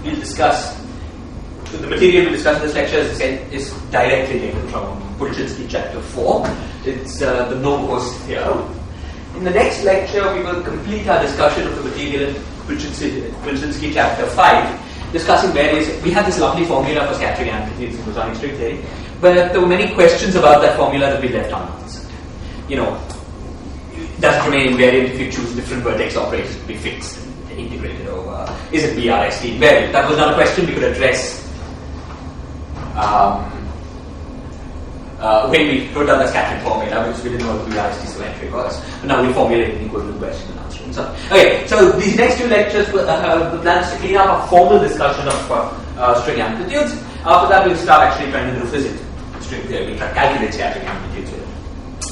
we'll discuss, the material we discuss in this lecture, as I said, is directly taken from Bulchinski chapter 4. It's the no-host here. In the next lecture, we will complete our discussion of the material in Bulchinski chapter 5, discussing various, we had this lovely formula for scattering amplitudes in bosonic string theory, but there were many questions about that formula that we left unanswered. You know, does it remain invariant if you choose different vertex operators to be fixed and integrated over? Is it BRST invariant? That was not a question we could address when we wrote down the scattering formula, because we didn't know what BRST symmetry was. But now we formulate an equivalent question and answer. So, okay, so these next two lectures, the plan is to clean up a formal discussion of string amplitudes. After that, we'll start actually trying to revisit string theory. We'll try to calculate scattering amplitudes.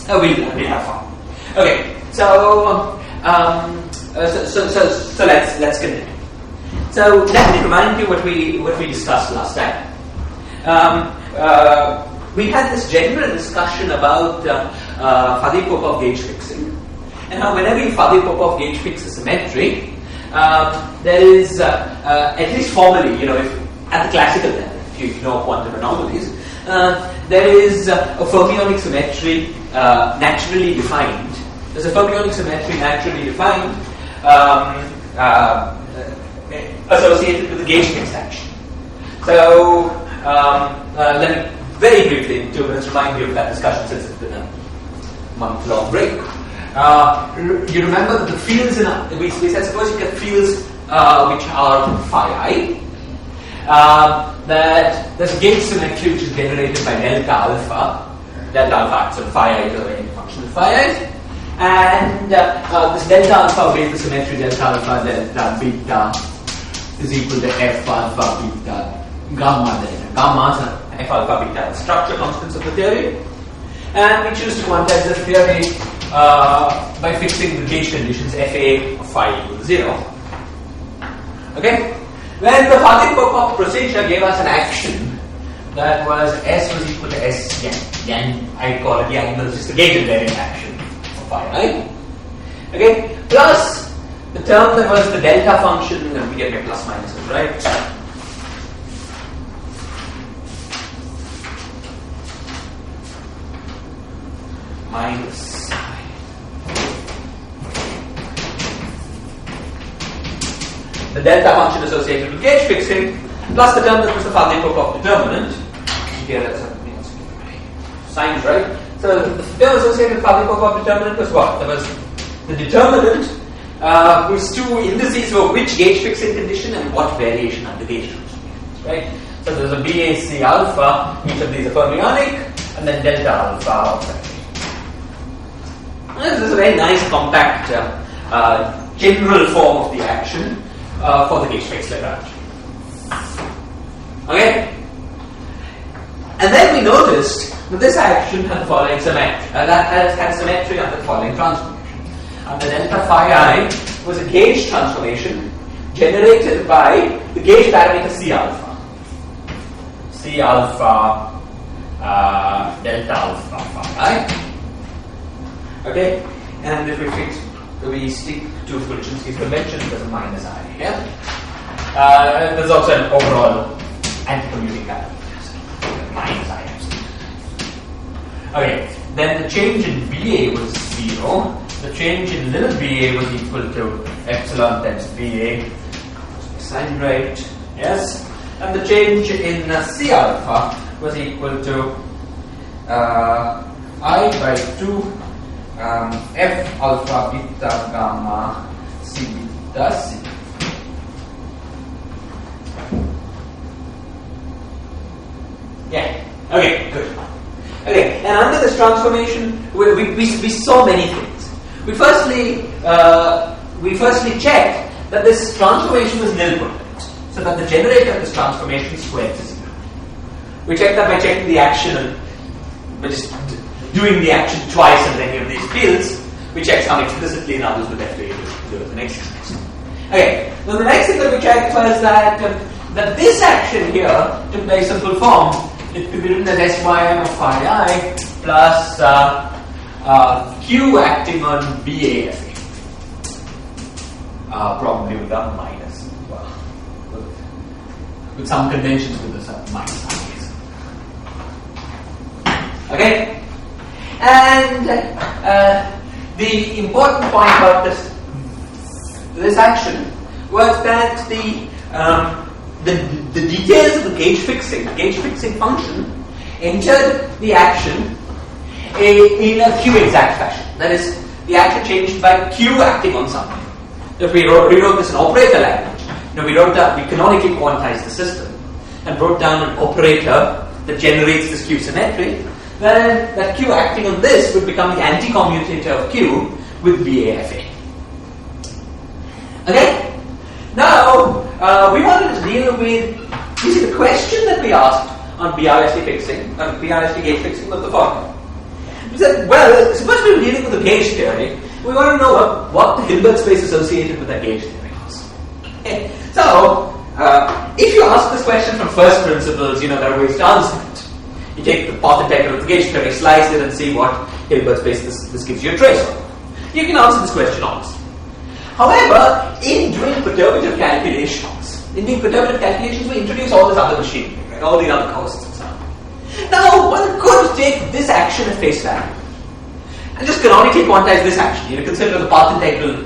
We'll have fun. Okay, so let's continue. So let me remind you what we discussed last time. We had this general discussion about Faddeev-Popov gauge fixing, and how whenever you Faddeev-Popov gauge fix a symmetry, there is at least formally, you know, if, at the classical level, if you ignore quantum anomalies, there is a fermionic symmetry naturally defined. There's a fermionic symmetry naturally defined associated with the gauge fixed action. So let me very briefly, in 2 minutes, remind you of that discussion since it's been a month-long break. You remember that the fields we said suppose you get fields which are phi I. That there's a gauge symmetry which is generated by delta alpha. Delta alpha acts on phi I to any function of phi I. And this delta alpha obeys the symmetry delta alpha delta beta is equal to f alpha beta gamma delta. Gamma is f alpha beta is structure constants of the theory. And we choose to quantize the theory by fixing the gauge conditions fa of phi equal to 0. Okay? When the Faddeev-Popov procedure gave us an action that was S was equal to S yang, I call it yang, but it's just a gauge invariant action of phi I. Okay? Plus the term that was the delta function, and we get my plus minuses, right? Minus the delta function associated with gauge fixing, plus the term that was the Faddeev-Popov determinant. Here that's something else. Signs, right? So the term associated with Faddeev-Popov determinant was what? There was the determinant whose two indices were which gauge fixing condition and what variation under gauge transformations, right? So there's a BAC alpha, each of these are fermionic, and then delta alpha outside. This is a very nice compact general form of the action for the gauge fixed Lagrange. Okay? And then we noticed that this action had the following symmetry, that had symmetry under the following transformation. And the delta phi I was a gauge transformation generated by the gauge parameter C alpha. C alpha delta alpha phi I. Okay, and if we stick to Bulchinski's convention, there's a minus I here. There's also an overall anti-commuting parameter, minus I. Okay, then the change in BA was 0. The change in little BA was equal to epsilon times BA. Sign right, yes. And the change in C alpha was equal to I by 2. F alpha beta gamma C beta C. Yeah. Okay. Good. Okay. And under this transformation, we saw many things. We firstly checked that this transformation was nilpotent, so that the generator of this transformation is squared to 0. We checked that by checking the action and by just doing the action twice in any of these fields. We checked some explicitly and others would have to do it the next time. Okay, now the next thing that we checked was that this action here took very simple form. It could be written as SYM of phi I plus Q acting on BAFA. Probably with a minus. Well, with some conventions with a certain minus sign. Okay? And the important point about this action was that the details of the gauge fixing function entered the action in a Q exact fashion. That is, the action changed by Q acting on something. If we rewrote this in operator language, we canonically quantized the system and wrote down an operator that generates this Q symmetry, then that Q acting on this would become the anti-commutator of Q with BAFA. Okay? Now, we wanted to deal with, you see, the question that we asked on BRST fixing, on BRST gauge fixing was the following. We said, well, suppose we were dealing with a gauge theory, we want to know what the Hilbert space associated with that gauge theory was. Okay? So, if you ask this question from first principles, there are ways to answer it. You take the path integral of the gauge theory, slice it, and see what Hilbert space this gives you a trace of. You can answer this question honestly. However, in doing perturbative calculations, we introduce all this other machinery, right? All the other costs and so on. Now, one could take this action at face value and just canonically quantize this action. Consider the path integral,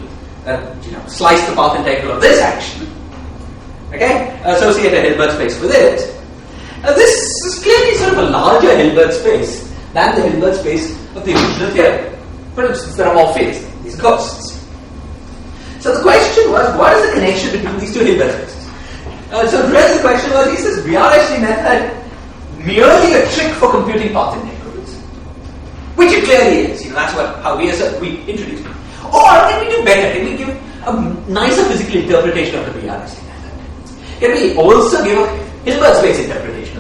slice the path integral of this action, okay? Associate a Hilbert space with it. This is clearly sort of a larger Hilbert space than the Hilbert space of the original theory. For instance, there are more fields, these ghosts. So the question was, what is the connection between these two Hilbert spaces? So really the question was, is this BRST method merely a trick for computing path integrals? Which it clearly is. That's how we introduced it. Or can we do better? Can we give a nicer physical interpretation of the BRST method? Can we also give a Hilbert space interpretation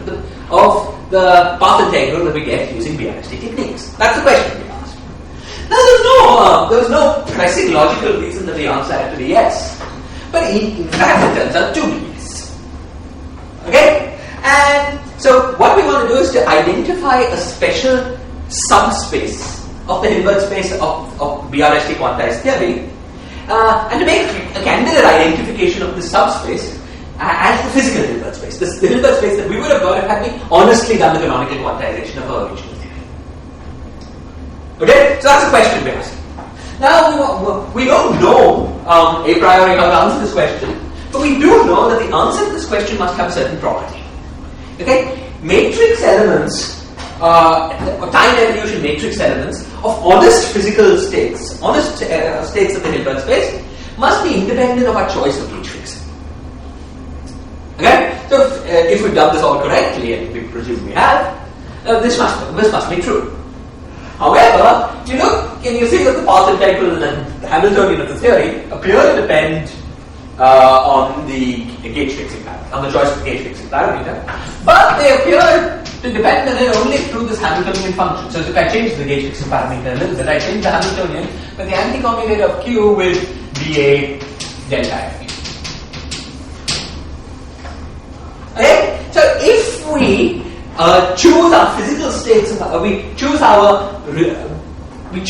of the path integral that we get using BRST techniques? That's the question we asked. Now there was no pressing logical reason that the answer had to be yes. But in fact it turns out to be yes. Okay? And so what we want to do is to identify a special subspace of the Hilbert space of BRST quantized theory and to make a candidate identification of this subspace as the physical Hilbert space. The Hilbert space that we would have got if had we honestly done the canonical quantization of our original theory. Okay? So that's the question we're asking. Now, we don't know a priori how to answer this question, but we do know that the answer to this question must have a certain property. Okay? Matrix elements, time evolution matrix elements of honest physical states, honest states of the Hilbert space, must be independent of our choice of gauge fixing. Okay? So if we've done this all correctly, and we presume we have, this must be true. However, can you see that the path integral and the Hamiltonian of the theory appear to depend on the gauge fixing parameter, on the choice of the gauge fixing parameter, but they appear to depend on it only through this Hamiltonian function. So if I change the gauge fixing parameter a little bit, I change the Hamiltonian, but the anti-commutator of Q will be a delta F. Okay? So if we choose our physical states, we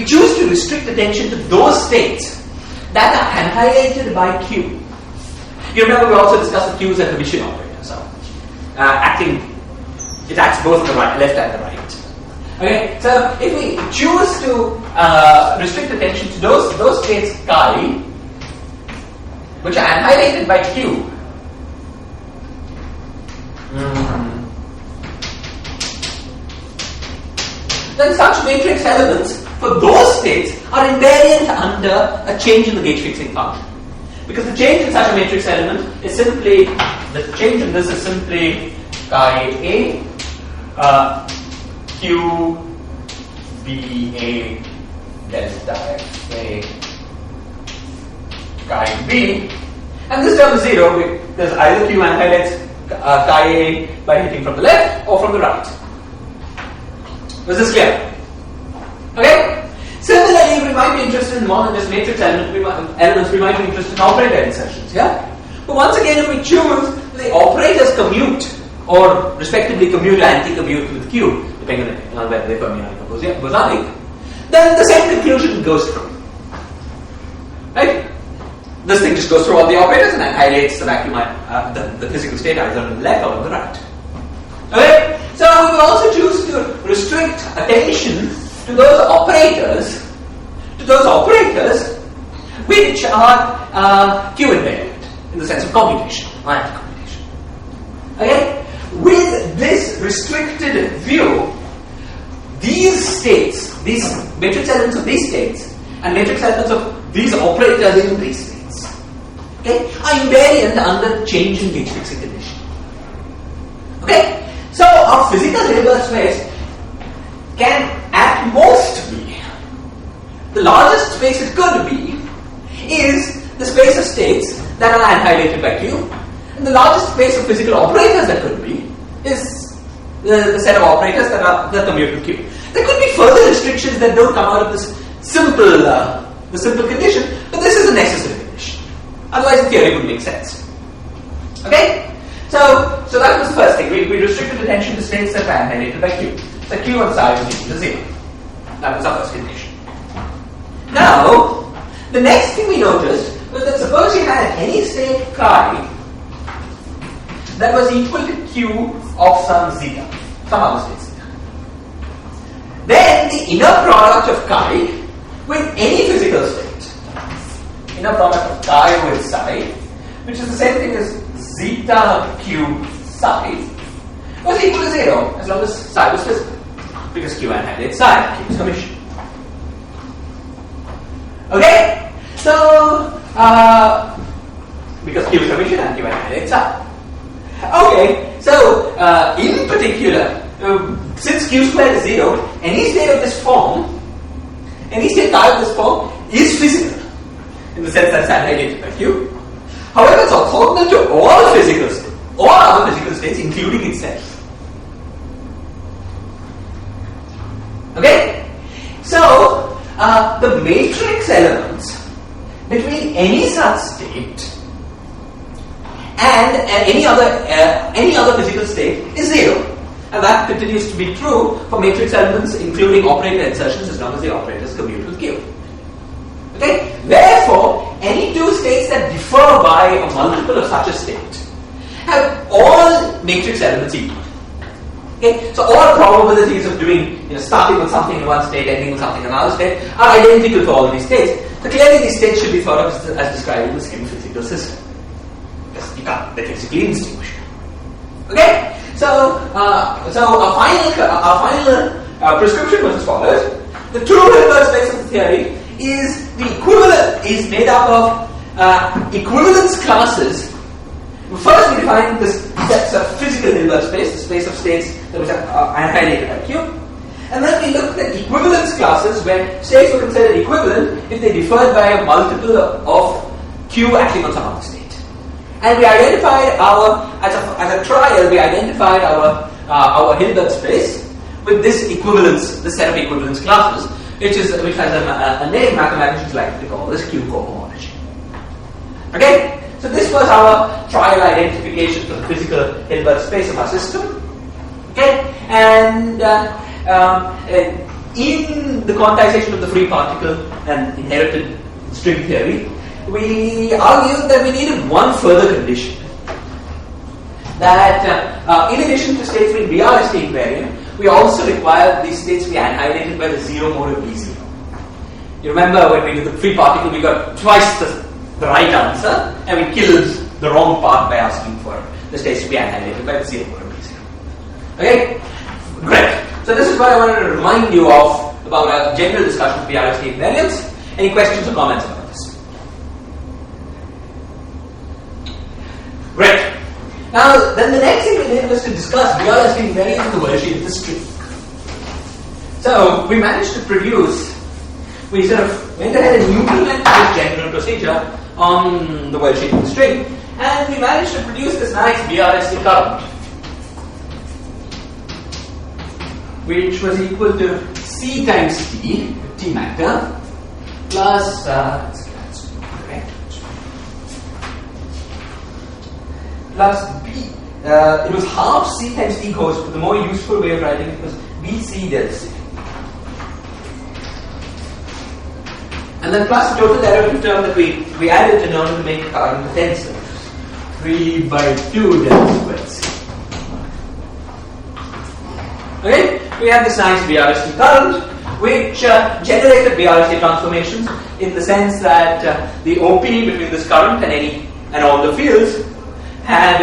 choose to restrict attention to those states that are annihilated by Q. You remember we also discussed the Q as a Hermitian operator, so it acts both on the right, left and the right. Okay, so if we choose to restrict attention to those states chi, which are annihilated by Q, then such matrix elements for those states are invariant under a change in the gauge fixing function. Because the change in such a matrix element is simply, the change in this is simply chi A, Q, B, A, delta F, A, chi B, and this term is 0. There's either Q annihilates chi A by hitting from the left or from the right. Was this clear? Okay? Similarly, we might be interested in more than just matrix elements, we might be interested in operator insertions, yeah? But once again, if we choose the operators commute, or respectively commute or anti-commute with Q, depending on whether they Fermionic or Bosonic, then the same conclusion goes through. Right? this thing just goes through all the operators and annihilates the vacuum, the physical state either on the left or on the right. Okay? So we will also choose to restrict attention to those operators which are Q invariant in the sense of computation, or anti-computation. Okay? With this restricted view, these states, these matrix elements of these states, and matrix elements of these operators in these states, okay, are invariant under change in matrix condition. Okay? So our physical Hilbert space can at most be, the largest space it could be is the space of states that are annihilated by Q, and the largest space of physical operators that could be is the set of operators that are the commutative Q. There could be further restrictions that don't come out of this simple condition, but this is a necessary condition. Otherwise the theory would make sense. Okay? So that was the first thing. We restricted attention to states that were annihilated by Q. So Q on psi was equal to 0. That was our first condition. Now, the next thing we noticed was that suppose you had any state chi that was equal to Q of some zeta, some other state zeta. Then the inner product of chi with any physical state, inner product of chi with psi, which is the same thing as zeta Q psi, was equal to 0 as long as psi was physical, because Q annihilates psi, Q is commission. Okay? So, because Q is commission and Q annihilates psi. Okay, so in particular, since Q squared is 0, any state of this form, any state chi of this form is physical, in the sense that it's annihilated by Q. However, it's orthogonal to all physical states, all other physical states, including itself. Okay? So, the matrix elements between any such state and any other physical state is 0. And that continues to be true for matrix elements including operator insertions as long as the operators commute with Q. Okay? Therefore, any two states that differ by a multiple of such a state have all matrix elements equal. Okay? So all probabilities of doing, starting with something in one state, ending with something in another state are identical for all of these states. So clearly these states should be thought of as describing the same physical system. Because you can't, they're physically indistinguishable. Okay? So our final prescription was as follows. The true Hilbert space of the theory is is made up of equivalence classes. First we define this sets of physical Hilbert space, the space of states that was annihilated by Q. And then we looked at equivalence classes where states were considered equivalent if they differed by a multiple of Q acting on some other state. And we identified as a trial, we identified our Hilbert space with this equivalence, this set of equivalence classes, which has a name mathematicians like to call this Q cohomology. Okay? So this was our trial identification for the physical Hilbert space of our system. Okay? And in the quantization of the free particle and inherited string theory, we argued that we needed one further condition. That in addition to states being BRST invariant, we also required these states to be annihilated by the zero mode of B0. You remember when we did the free particle, we got twice the right answer, and we killed the wrong part by asking for the states to be annihilated by the zero mode of B0. Okay? Great. So this is what I wanted to remind you of about our general discussion of BRST invariance. Any questions or comments about this? Great. Now, then the next thing we did was to discuss BRST invariance of the world sheet of the string. So, we managed to produce, we sort of went ahead and implemented this general procedure on the world sheet of the string, and we managed to produce this nice BRST current, which was equal to C times T, T matter, plus, plus B. It was half C times T cos, but the more useful way of writing it was BC del C. And and then plus the total derivative term that we added in order to make the current the tensor. 3 by 2 del squared C. Okay, we have this nice BRST current which generated BRST transformations in the sense that the OP between this current and all the fields had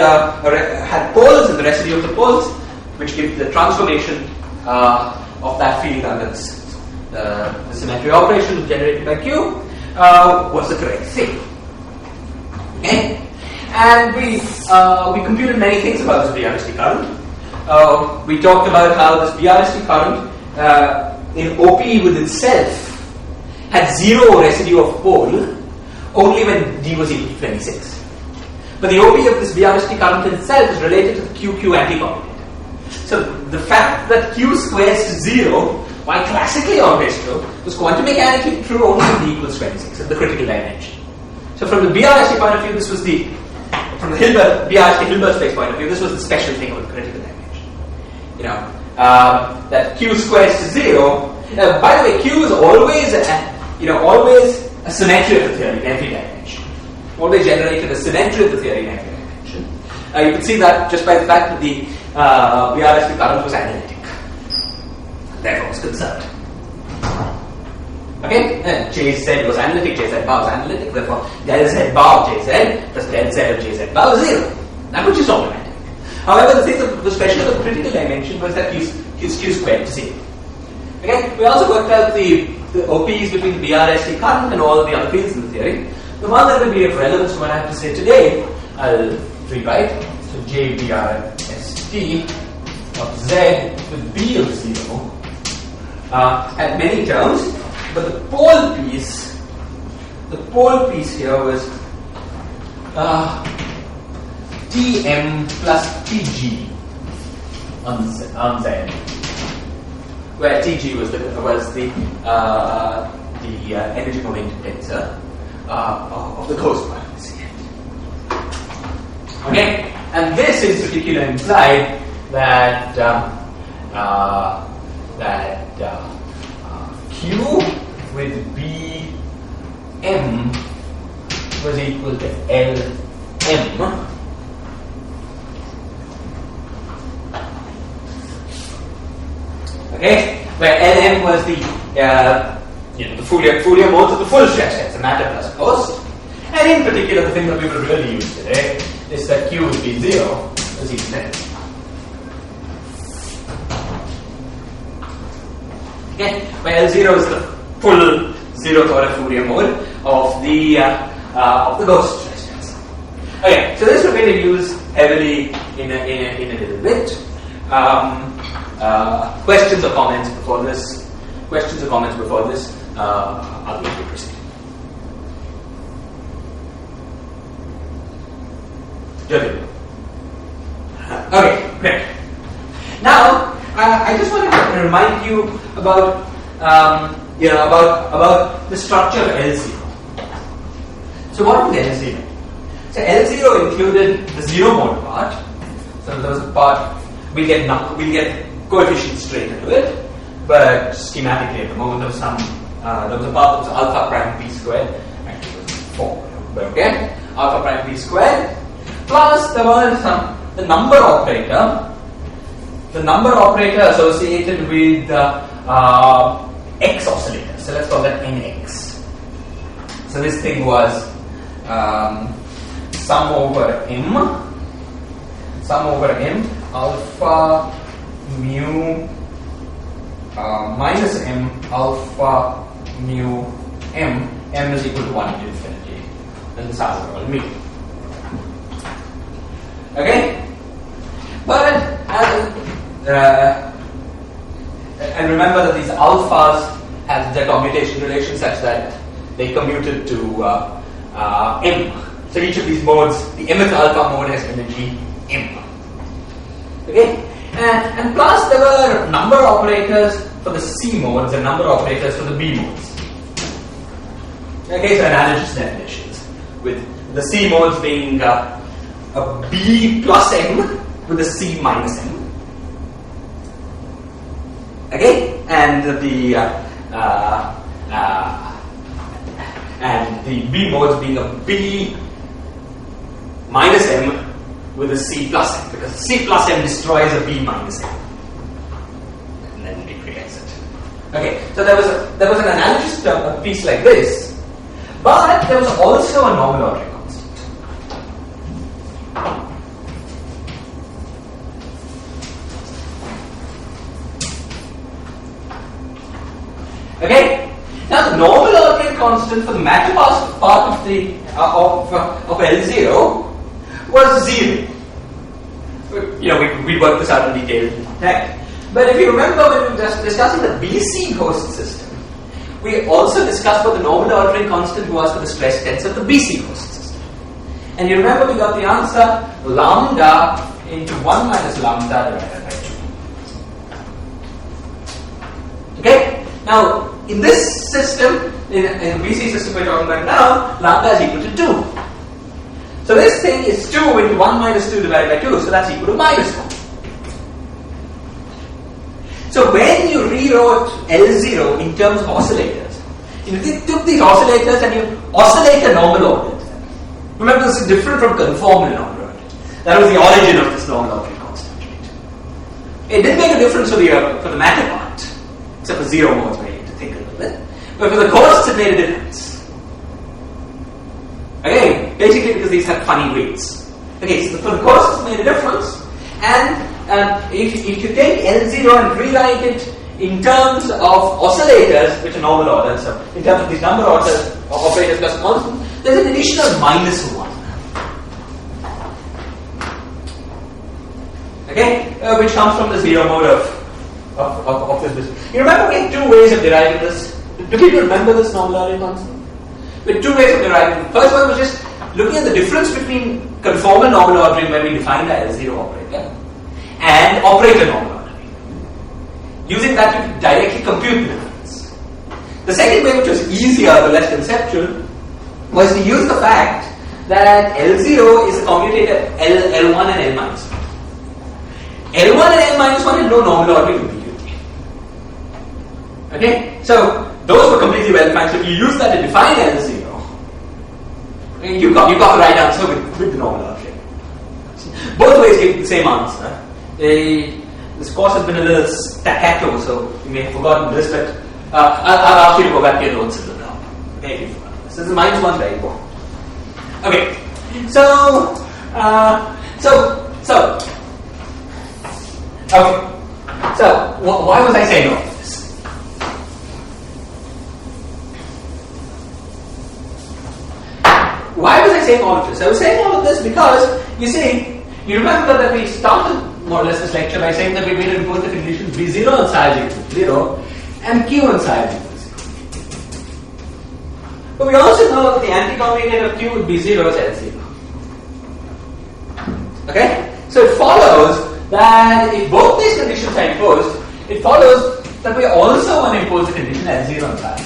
poles and the residue of the poles, which gives the transformation of that field under the symmetry operation generated by Q was the correct thing. Okay, and we computed many things about this BRST current. We talked about how this BRST current in OP with itself had zero residue of pole only when D was equal to 26. But the OP of this BRST current itself is related to the QQ anticommutator. So the fact that Q squares to 0, while classically always true, was quantum mechanically true only when D equals 26 at the critical dimension. So from the BRST point of view, this was from the BRST Hilbert space point of view, this was the special thing about the critical dimension. That Q squares to 0. By the way, Q is always a symmetry of the theory in every dimension. Always generated a symmetry of the theory in every dimension. You can see that just by the fact that the BRST current was analytic. Therefore, was conserved. Okay, Jz was analytic, Jz bar was analytic. Therefore, del Z bar of Jz plus del Z of Jz bar was 0. That which is automatic. However, the thing that was special about the critical dimension was that Q squared to 0. Okay, we also worked out the OPs between the BRST current and all the other fields in the theory. The one that will be of relevance to what I have to say today, I'll rewrite. So J BRST of Z with B of 0 had many terms, but the pole piece here was Tm plus Tg on Z, where Tg was the energy momentum tensor of the ghost particles. Okay, and this in particular implied that Q with Bm was equal to Lm. Okay, where Lm was the Fourier modes of the full stress tensor, matter plus force, and in particular the thing that we will really use today is that Q would be 0 is equal to L. Okay, where L0 is the full zeroth order Fourier mode of the ghost stress tensor. Okay, so this we're going to use heavily in a little bit. Questions or comments before this? I'll let you proceed. Good. Okay, great. Now, I just want to remind you about the structure of L0. So, what was L0? So, L0 included the zero mode part. So, there was a part we'll get coefficients straight into it, but schematically at the moment there was a part that was alpha prime p squared, actually it was 4, but okay, alpha prime p squared, plus there was the number operator associated with the x oscillator, so let's call that nx. So this thing was sum over m alpha mu minus m alpha mu m is equal to 1 to infinity, and this is all mu. Okay, but and remember that these alphas have their commutation relation such that they commuted to m. So each of these modes, the mth alpha mode has energy m. Okay. And plus there were number operators for the C modes and number operators for the B modes. Okay, so analogous definitions, with the C modes being a B plus M with a C minus M. Okay, and and the B modes being a B minus M with a C plus M, because C plus M destroys a B minus M and then recreates it. Okay, so there was an analogous piece like this, but there was also a normal ordering constant. Okay, now the normal ordering constant for the matter part of the of L0 was 0. We worked this out in detail, right? But if you remember when we were just discussing the BC host system, we also discussed what the normal ordering constant was for the stress tensor of the BC host system. And you remember we got the answer lambda into 1 minus lambda divided by 2. Okay? Now, in this system, in the BC system we're talking about now, lambda is equal to 2. So this thing is 2 into 1 minus 2 divided by 2, so that's equal to minus 1. So when you rewrote L0 in terms of oscillators, you took these oscillators and you oscillator normal ordered. Remember, this is different from conformal normal ordered. That was the origin of this normal ordering constant. It didn't make a difference for the matter part, except for 0 modes where you had to think a little bit. But for the costs, it made a difference. Okay, basically because these had funny weights. Okay, so for the costs, it made a difference. And if you take L0 and rewrite it in terms of oscillators, which are normal ordered, so in terms of these number operators plus constant, there's an additional minus 1. Okay, which comes from the 0 mode of this business. You remember we had 2 ways of deriving this? Do people remember this normal ordering constant? We had 2 ways of deriving it. First one was just looking at the difference between conformal normal ordering, where we defined the L0 operator, and operator normal ordering. Using that to directly compute the difference. The second way, which was easier but less conceptual, was to use the fact that L0 is a commutator L1 and L minus 1. L1 and L minus 1 have no normal ordering immediately. Okay? So, those were completely well defined. So, if you use that to define L0, you got the right answer with the normal ordering. Both ways give the same answer. This course has been a little staccato, so you may have forgotten this, but I'll ask you to go back to your notes a little now. Okay, so the minus 1 is very important. Okay, so why was I saying all of this? Why was I saying all of this? I was saying all of this because, you see, you remember that we started more or less this lecture by saying that we will impose the conditions B0 and psi is equal to 0 and Q and psi is equal to 0. But we also know that the anti-commutator of Q would be 0 as L0. Okay? So it follows that if both these conditions are imposed, it follows that we also want to impose the condition L0 and psi.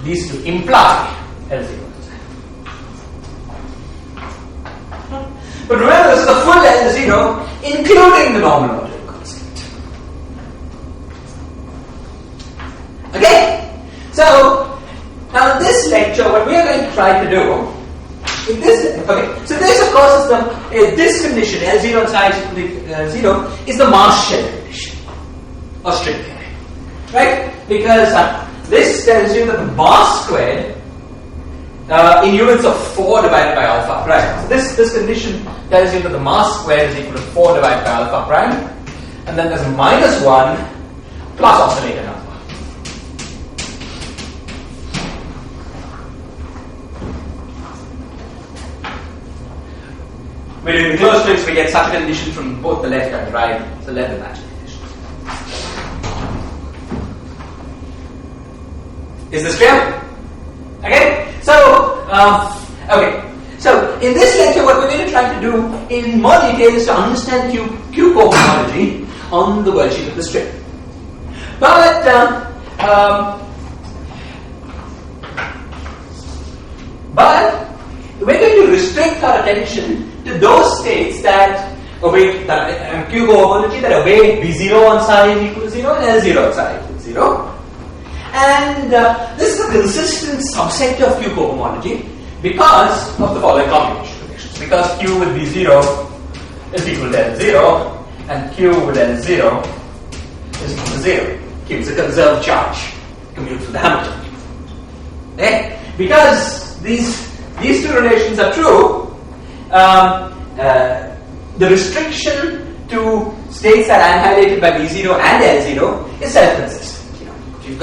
These two imply L0. But remember, this is the full L0, including the normal ordering constant. Okay? So, now in this lecture, what we are going to try to do, so this of course is this condition, L0 and psi is equal to 0, is the mass shell condition, or string theory. Right? Because this tells you that the mass squared in units of 4 divided by alpha prime. So this condition tells you that the mass squared is equal to 4 divided by alpha prime, and then there's a minus 1 plus oscillator number. When in the closed strings we get such a condition from both the left and right, so let them match the condition. Is this clear? Okay? So in this lecture, what we're going to try to do in more detail is to understand Q cohomology on the worldsheet of the string. But we're going to restrict our attention to those states that await Q cohomology that await B0 on psi is equal to 0 and L0 on psi is equal to 0. And this is a consistent subset of Q cohomology because of the following combination relations. Because Q with V0 is equal to L0 and Q with L0 is equal to 0. Q is a conserved charge, commutes with the Hamilton. Okay? Because these two relations are true, the restriction to states that are annihilated by V0 and L0 is self-consistent. You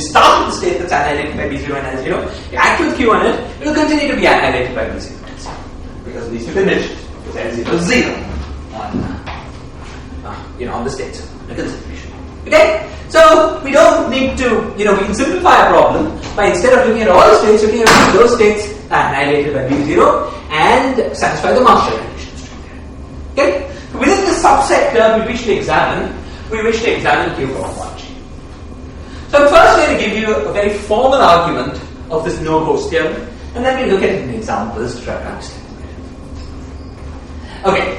start with the state that's annihilated by V0 and L0, you act with Q on it, it will continue to be annihilated by V0 and L0 because of these two conditions. Because L0 is 0 on the states of the consideration. Okay? So we don't need to, we can simplify a problem by instead of looking at all the states, looking at those states that are annihilated by V0 and satisfy the Marshall conditions. Okay? Within the subsector we wish to examine Q cohomology. So I'm first going to give you a very formal argument of this no-host theorem, and then we look at it in examples to try to understand it. Okay.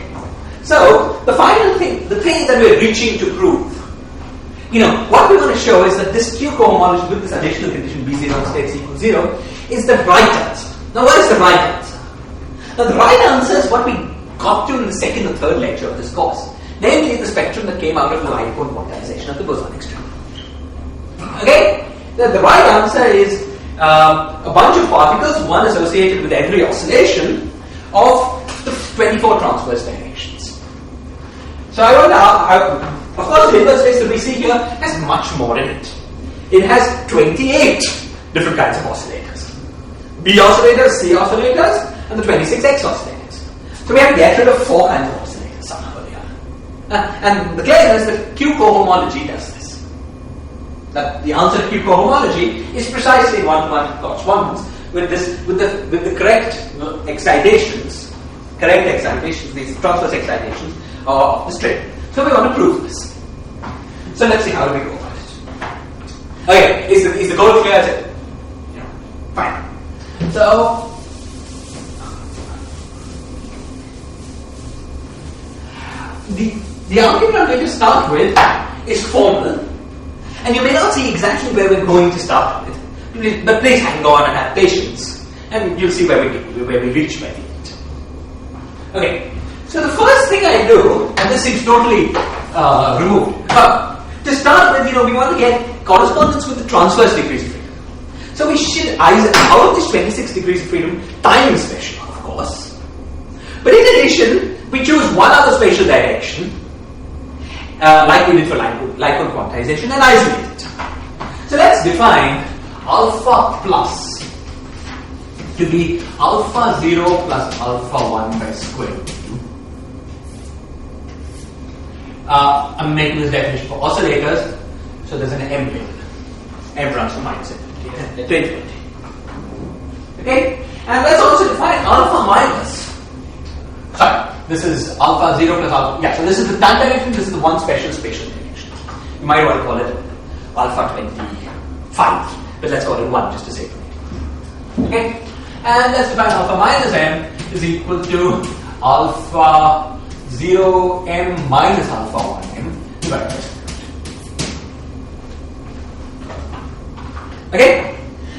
So the final thing, the thing that we're reaching to prove, what we want to show is that this Q cohomology with this additional condition B0 states equals 0 is the right answer. Now what is the right answer? Now the right answer is what we got to in the second or third lecture of this course, namely the spectrum that came out of the Lightcone quantization of the bosonic string. Okay? The right answer is a bunch of particles, one associated with every oscillation of the 24 transverse directions. So of course the inverse space that we see here has much more in it. It has 28 different kinds of oscillators. B oscillators, C oscillators, and the 26 X oscillators. So we have to get rid of 4 kinds of oscillators somehow or the other. And the claim is that Q cohomology does this. That the answer to Q cohomology is precisely one-to-one correspondence with the correct excitations, these transverse excitations of the string. So we want to prove this. So let's see how do we go about it. Okay, is the goal clear? Fine. So the argument I'm going to start with is formal, and you may not see exactly where we're going to start with, but please hang on and have patience, and you'll see where we reach by the end. Okay, so the first thing I do, and this seems totally removed, to start with, we want to get correspondence with the transverse degrees of freedom. So we should out of this 26 degrees of freedom, time is special, of course. But in addition, we choose one other spatial direction, like we did for Lightcone quantization, and isolate it. So let's define alpha plus to be alpha 0 plus alpha 1 by square root. I'm making this definition for oscillators, so there's an M here. M runs to minus infinity. Okay? And let's also define alpha minus. Sorry, this is alpha 0 plus alpha. Yeah, so this is the time direction, this is the one special spatial direction. You might want to call it alpha 25, but let's call it 1 just to save it. Okay? And let's define alpha minus M is equal to alpha 0m minus alpha 1m divided by square root. Okay?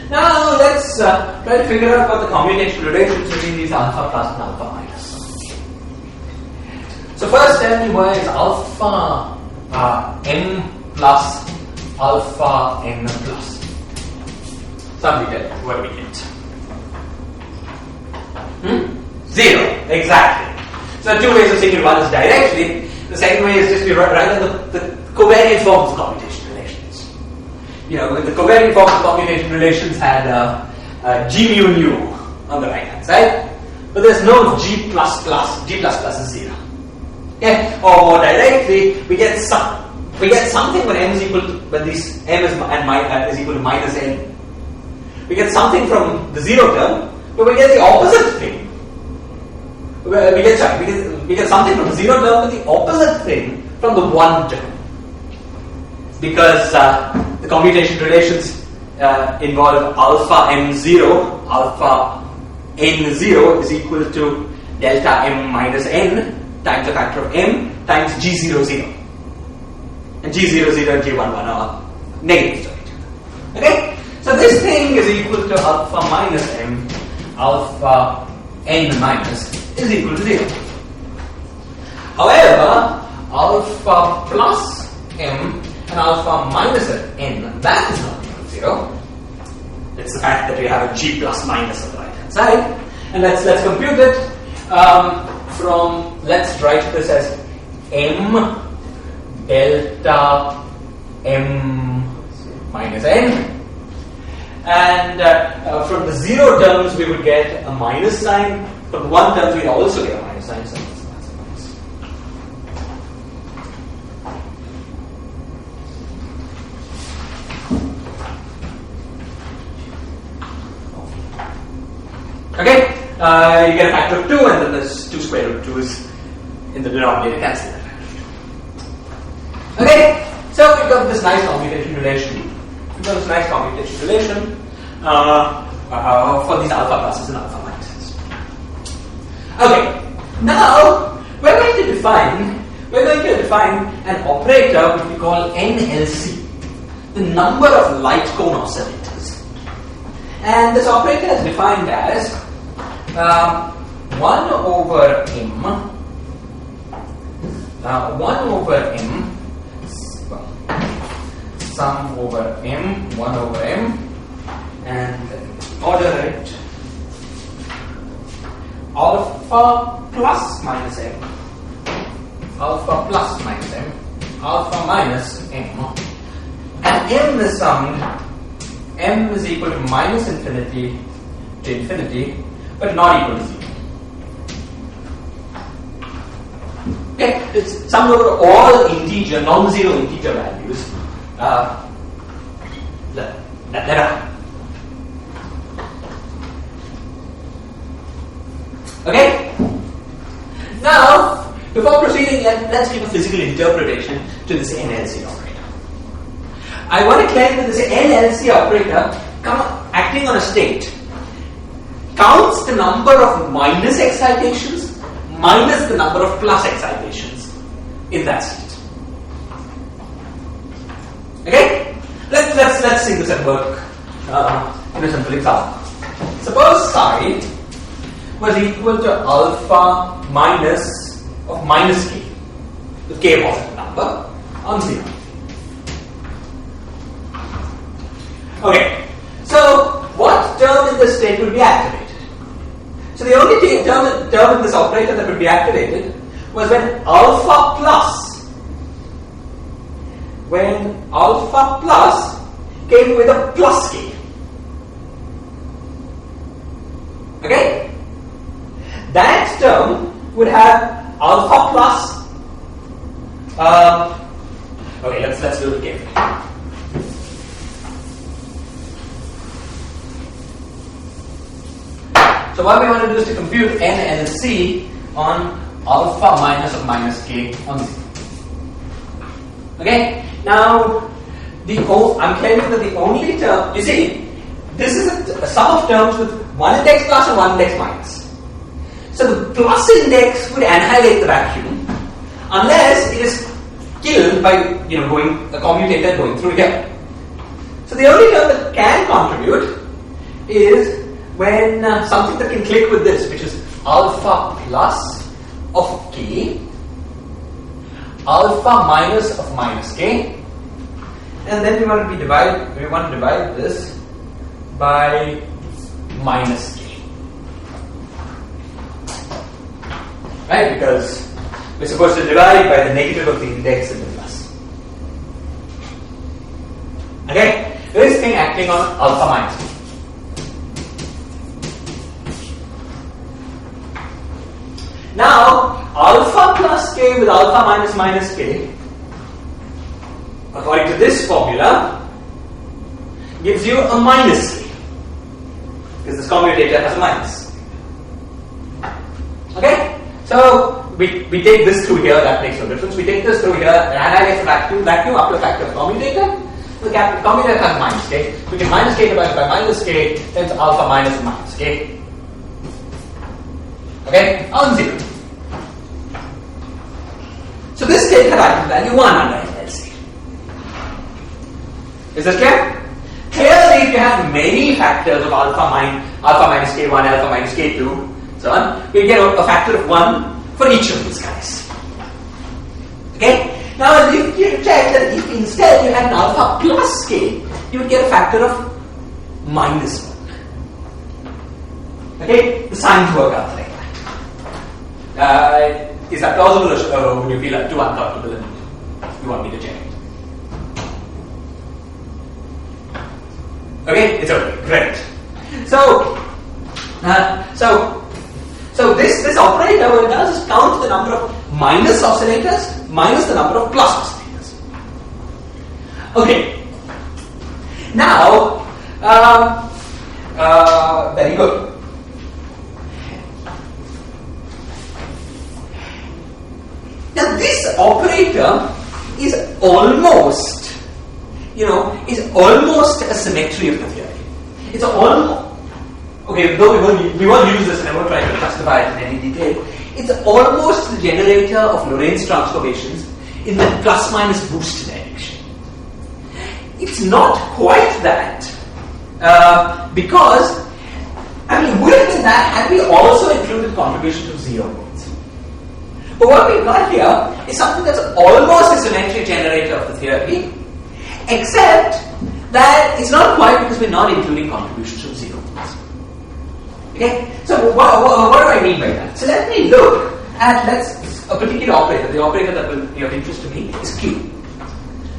Now let's try to figure out what the combinational relations between these alpha plus and alpha minus. So first tell me where is alpha m plus alpha n plus. Somebody tell me where we get. 0, exactly. So two ways of seeing it. One is directly. The second way is just to write down the covariant forms of commutation relations. The covariant forms of commutation relations had G mu nu on the right hand side, but there's no G plus plus. G plus plus is 0. Okay? Or more directly, we get something when m is equal to is equal to minus n. We get something from the 0 term, but we get the opposite thing. We get something from the 0 term with the opposite thing from the 1 term. Because the commutation relations involve alpha m0, alpha n0 is equal to delta m minus n times a factor of m times g00. And g00 and g11 are negatives of each other. Okay? So this thing is equal to alpha minus m, alpha n minus is equal to 0. However, alpha plus m and alpha minus n, that is not equal to 0. It's the fact that we have a g plus minus on the right hand side. And let's compute it let's write this as m delta m minus n. And from the 0 terms we would get a minus sign. From the 1 terms we would also get a minus sign. So that's a minus. Okay, you get a factor of 2, and then there's 2 square root 2 is in the denominator, cancel that factor. Okay, so we've got this nice commutation relation. For these alpha pluses and alpha minuses. Okay, now we're going to define an operator which we call NLC, the number of light cone oscillators. And this operator is defined as 1 over m, 1 over m, 1 over m, and order it alpha plus minus m, alpha plus minus m, alpha minus m, and m is summed, m is equal to minus infinity to infinity, but not equal to 0. Okay, it's summed over all integer, non-zero integer values that are. Okay? Now, before proceeding, let's give a physical interpretation to this NLC operator. I want to claim that this NLC operator, acting on a state, counts the number of minus excitations minus the number of plus excitations in that state. Okay? Let's see this at work in a simple example. Suppose psi was equal to alpha minus of minus k, with k a positive number, on 0. Okay, so what term in this state will be activated? So the only term in this operator that would be activated was when alpha plus came with a plus k. Okay? That term would have alpha plus. Okay, let's do it again. So what we want to do is to compute NLC on alpha minus of minus k on 0. Okay? Now, I'm claiming that the only term, you see, this is a sum of terms with one index plus and one index minus. So the plus index would annihilate the vacuum unless it is killed by a commutator going through here. So the only term that can contribute is when something that can click with this, which is alpha plus of k, alpha minus of minus k, and then we want to divide this by minus k. Right? Because we're supposed to divide by the negative of the index and the plus. Okay? This thing acting on alpha minus k. Now, alpha plus k with alpha minus minus k, according to this formula, gives you a minus k, because this commutator has a minus. Okay? So, we take this through here, that makes no difference. We take this through here, and annihilate the vacuum up to a factor of commutator. The commutator has minus k. We get minus k divided by minus k, then it's alpha minus minus k. Okay? On 0. So this state had eigenvalue 1 under NLC. Is that clear? Similarly, if you have many factors of alpha minus k1, alpha minus k2, so on, you get a factor of 1 for each of these guys. Okay? Now, if you check that if instead you had an alpha plus k, you would get a factor of minus 1. Okay? The signs work out like that. Is that plausible, or would you feel too uncomfortable and you want me to check it? Okay? It's okay. Great. So this operator, what it does is count the number of minus oscillators minus the number of plus oscillators. Okay. Now, very good. Now this operator is almost, a symmetry of the theory. It's almost, okay, though we won't use this and I won't try to justify it in any detail. It's almost the generator of Lorentz transformations in the plus minus boost direction. It's not quite that, because, would have been that had we also included contribution from 0 volts. But what we've got here is something that's almost a symmetric generator of the theory, except that it's not quite because we're not including contributions from 0 volts. Okay? So what do I mean by that? So let me look at a particular operator. The operator that will be of interest to me is Q.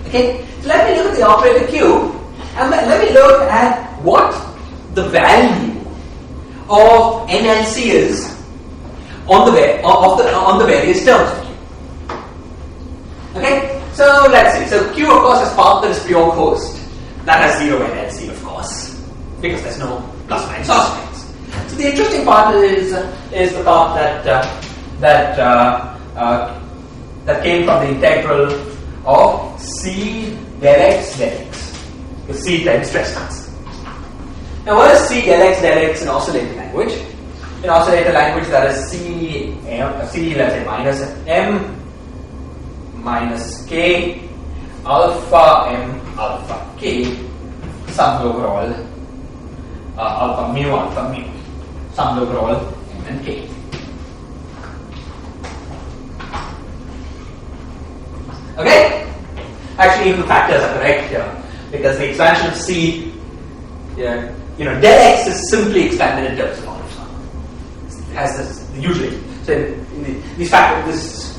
Okay? So let me look at the operator Q, and let me look at what the value of NLC is on the various terms of Q. Okay? So let's see. So Q, of course, is part that is pure host. That has 0 NLC, of course, because there's no plus minus oscillators. So the interesting part is the part that came from the integral of C del x del x, because C times stress tensor. Now, what is C del x del x in oscillator language? In oscillator language, that is C, let's say, minus M minus K alpha M alpha K summed over all alpha mu summed over all M and K. Okay? Actually, even the factors are correct here, because the expansion of C, del x is simply expanded in terms of alpha. It has this usually. So in these factors,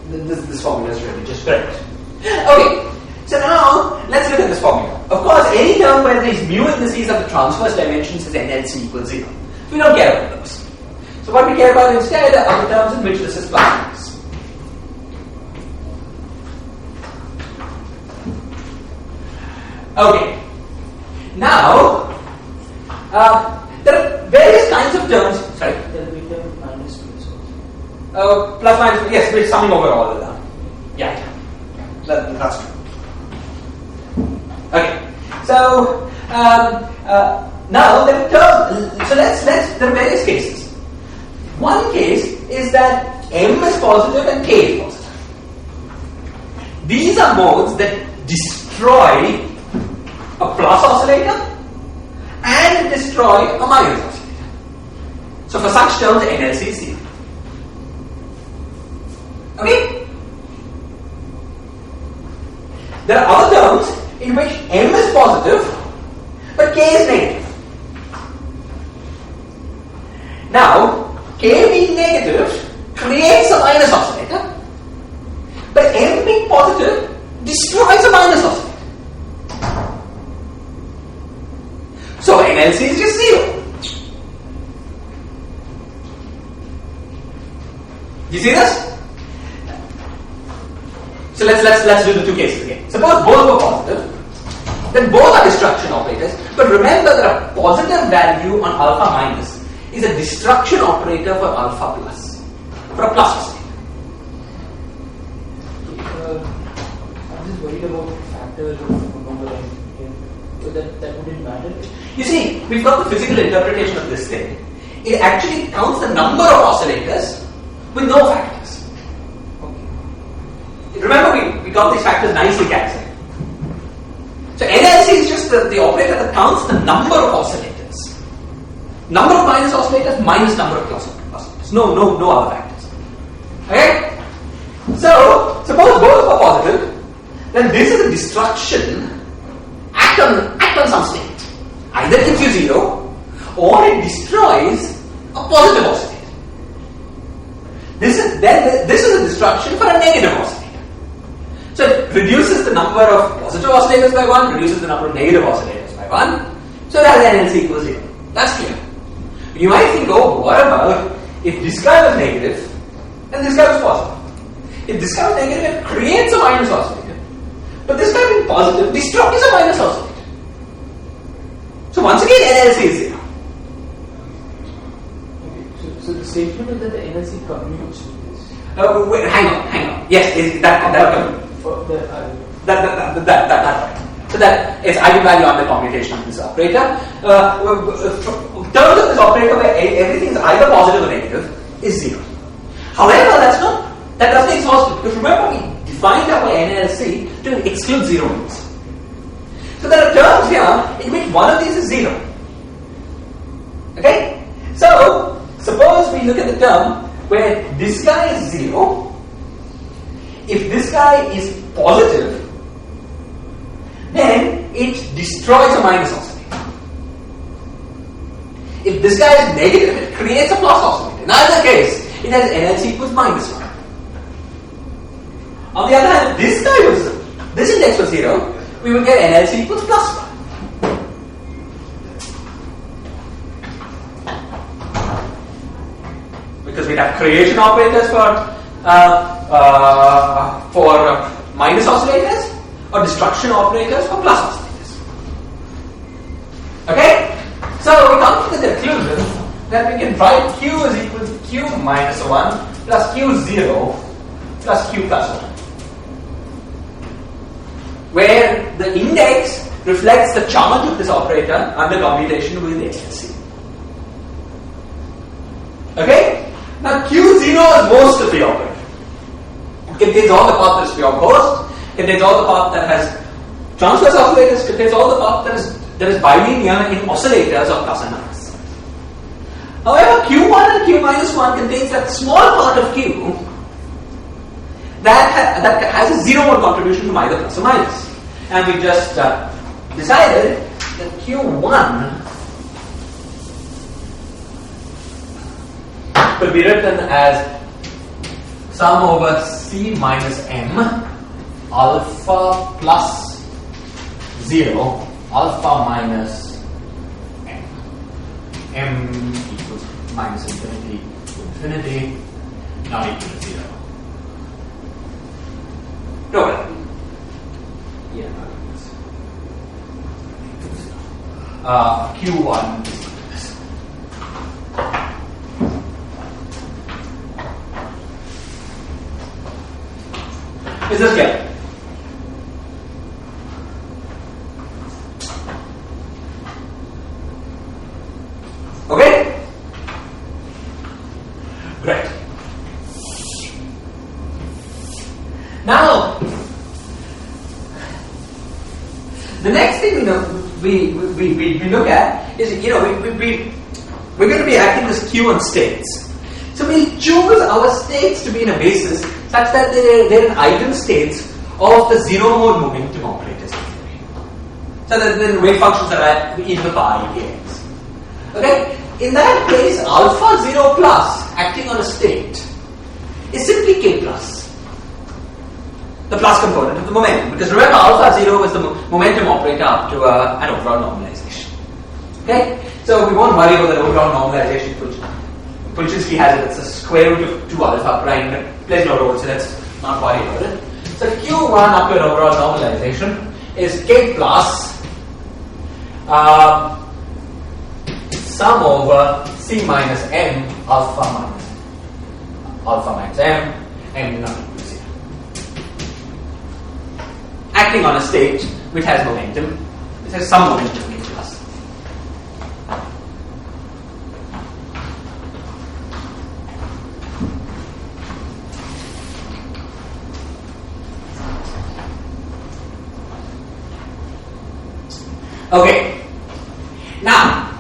this formula is really just correct. Okay, so now let's look at this formula. Of course, any term where these mu indices of the transverse dimensions is NLC equals 0. We don't care about those. So what we care about instead are the terms in which this is plus minus. Okay, now there are various kinds of terms. Sorry, there will be term minus plus minus. Yes, we're summing over all of them. Yeah, that's true. Okay, so now there are terms. So there are various cases. One case is that M is positive and K is positive. These are modes that destroy a plus oscillator and destroy a minus oscillator. So for such terms, NLC is 0. Okay? There are other terms in which M is positive but K is negative. Now, K being negative creates a minus oscillator, but M being positive destroys a minus oscillator. So NLC is just 0. You see this? So let's do the two cases again. Suppose both were positive, then both are destruction operators. But remember that a positive value on alpha minus is a destruction operator for alpha plus, for a plus oscillator. I'm just worried about factors of normalizing. So that wouldn't matter. You see, we've got the physical interpretation of this thing. It actually counts the number of oscillators with no factors. Okay. Remember, we got these factors nicely cancelled. So NLC is just the operator that counts the number of oscillators. Number of minus oscillators minus number of plus oscillators. No other factors. Okay? So, suppose both are positive, then this is a destruction act on some state. Either it gives you 0 or it destroys a positive oscillator. This is a destruction for a negative oscillator. So it reduces the number of positive oscillators by 1, reduces the number of negative oscillators by 1. So that NLC equals 0. That's clear. You might think, oh, what about if this guy was negative and this guy was positive? If this guy was negative, it creates a minus oscillator. But this guy being positive destroys a minus oscillator. So once again, NLC is 0. Okay, so the statement is that the NLC commutes with this. Wait, hang on. Yes, that right. So that is eigenvalue under commutation of this operator. Terms of this operator where everything is either positive or negative is 0. However, that doesn't exhaust it, because remember we defined our NLC to exclude 0 roots. So there are terms here in which one of these is 0. Okay? So suppose we look at the term where this guy is 0. If this guy is positive, then it destroys a minus oscillator. If this guy is negative, it creates a plus oscillator. In either case, it has NLC equals minus 1. On the other hand, if this index was 0, we will get NLC equals plus 1. Because we have creation operators for minus oscillators or destruction operators for plus oscillators. Okay? So we come to the conclusion that we can write Q is equal to Q minus 1 plus Q 0 plus Q plus 1. Where the index reflects the charge of this operator under commutation with NLC. Okay? Now Q0 is most of the operator. It contains all the part that is pure ghost, contains all the part that has transverse oscillators, contains all the part that is bilinear in oscillators of plus and minus. However, Q1 and Q minus 1 contains that small part of Q that has a 0 mode contribution from either plus or minus. And we just decided that Q1 could be written as sum over C minus M alpha plus 0 alpha minus M. M equals minus infinity to infinity, not equal to 0. No, yeah, Q1 is like this. Is this clear? Okay? Great. Now, the next thing we look at is, we're going to be acting as Q on states. So we choose our states to be in a basis such that they're in eigenstates of the 0 mode momentum operators. So that the wave functions are at e to the power kx. Okay? In that case, alpha 0 plus acting on a state is simply k plus. The plus component of the momentum. Because remember, alpha 0 is the momentum operator up to an overall normalization. Okay? So we won't worry about the overall normalization. Pulchinski has it, it's the square root of 2 alpha prime, it plays no role, so let's not worry about it. So Q1 up to an overall normalization is k plus sum over C minus M alpha minus M, M not equal to 0. Acting on a state which has momentum, it has some momentum k plus. Okay. Now,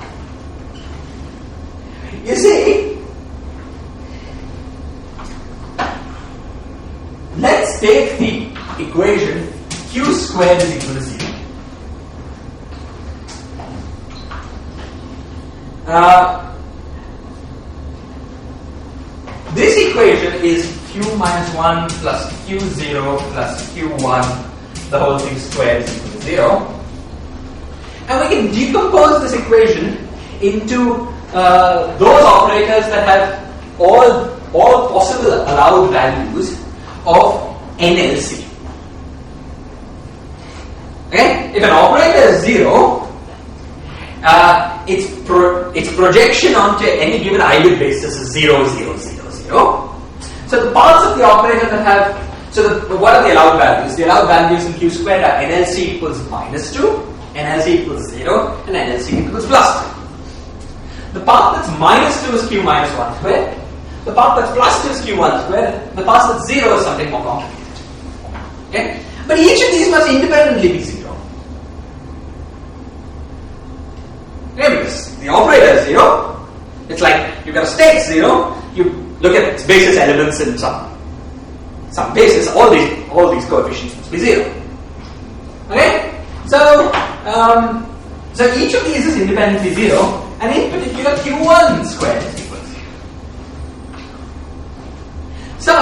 you see, let's take the equation q squared is equal to 0. This equation is q minus 1 plus q0 plus q1, the whole thing squared is equal to 0. And we can decompose this equation into those operators that have all possible allowed values of NLC. Okay? If an operator is 0, its projection onto any given eigen basis is 0, 0, 0, 0. So the parts of the operator that have, what are the allowed values? The allowed values in q squared are NLC equals minus 2, NLC equals 0, and NLC equals plus 2. The part that's minus 2 is q minus 1 squared. The part that's plus 2 is q1 squared. The part that's 0 is something more complicated. Okay? But each of these must independently be 0. Okay, because the operator is 0. It's like you've got a state 0. You look at its basis elements in some basis. All these coefficients must be 0. Okay? So each of these is independently 0, and in particular q1 squared is equal to 0. So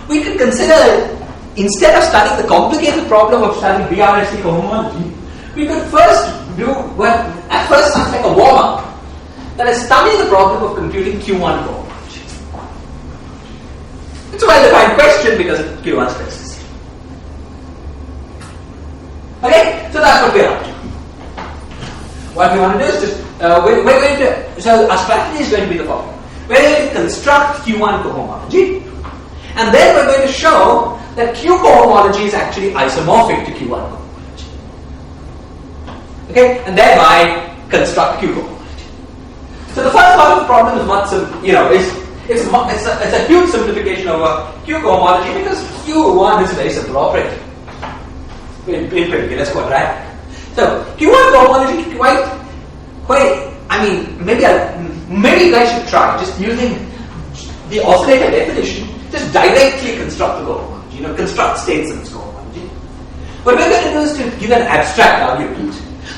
we could consider, instead of studying the complicated problem of studying BRST cohomology, we could first do what at first sounds like a warm-up, that is studying the problem of computing q1 cohomology. It's a well-defined question because q1 squared is 0. Okay, so that's what we're up to. What we want to do is just we're going to, so our strategy is going to be the following. We're going to construct q1 cohomology, and then we're going to show that q cohomology is actually isomorphic to q1 cohomology. Okay, and thereby construct q cohomology. So the first part of the problem is much, it's a huge simplification of a q cohomology because q1 is a very simple operator. In particular, it's quadratic. So q1 cohomology maybe you guys should try just using the oscillator definition, just directly construct the cohomology, construct states in this cohomology. What we're going to do is to give an abstract argument,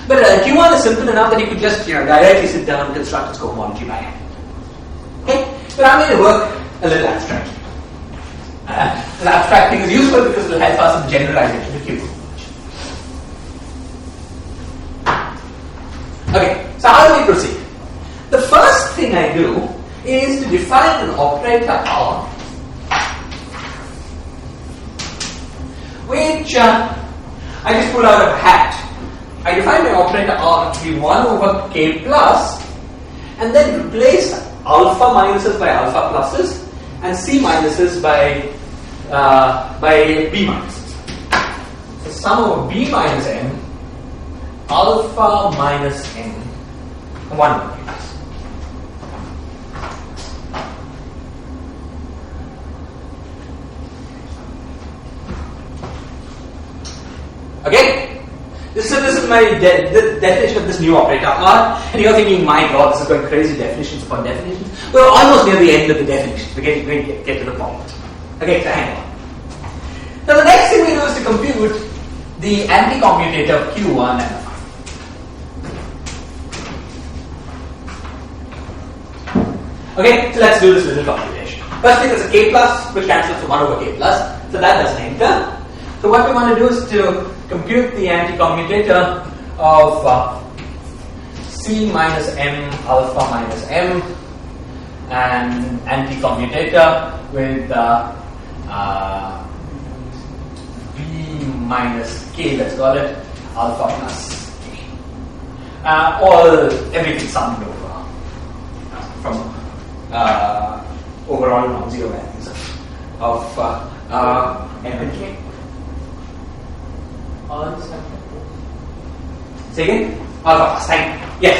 but q1 is simple enough that you could just directly sit down and construct its cohomology by hand. Okay, but I'm going to work a little abstractly. The abstracting is useful because it will help us in generalization of q cohomology. Okay, so how do we proceed? The first thing I do is to define an operator R, which I just pull out of a hat. I define my operator R to be 1 over k plus, and then replace alpha minuses by alpha pluses and c minuses by b minuses. So sum over b minus n, alpha minus n, 1 over k plus. Okay? This is my definition of this new operator R, and you're thinking, my God, this is going crazy, definitions upon definitions. We're almost near the end of the definitions. We're going to get to the point. Okay, so hang on. Now the next thing we do is to compute the anti-commutator of Q1 and okay, so let's do this little computation. First thing is a k plus, which cancels to 1 over k plus, so that doesn't enter. So what we want to do is to compute the anti-commutator of C minus M alpha minus M and anti-commutator with B minus K, let's call it, alpha plus K. Everything summed over from overall non-zero values of M and K. Say again? Alpha plus, thank you. Yes.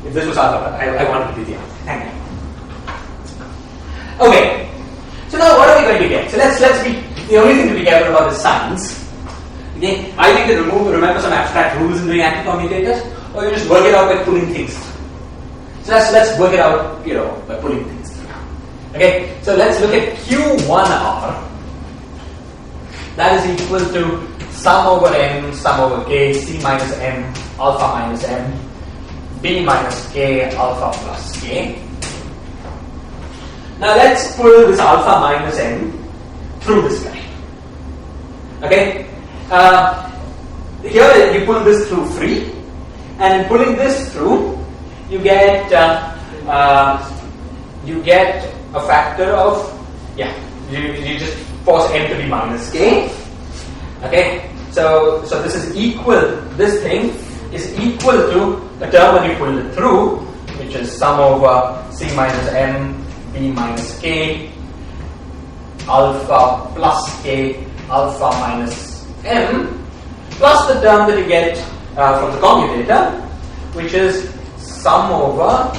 If this was alpha plus, I wanted to be the answer. Thank you. Okay. So now what are we going to get? So let's be, the only thing to be careful about is signs. Okay, either you can remember some abstract rules in doing anti-commutators, or you just work it out by pulling things through. So let's work it out, by pulling things through. Okay, so let's look at Q1R. That is equal to sum over m, sum over k, c minus m, alpha minus m, b minus k, alpha plus k. Now let's pull this alpha minus m through this guy. Okay, here you pull this through free, and in pulling this through, you get a factor of you just force m to be minus k. Okay, so this is equal. This thing is equal to the term when you pull it through, which is sum over c minus m, b minus k, alpha plus k, alpha minus m, plus the term that you get from the commutator, which is sum over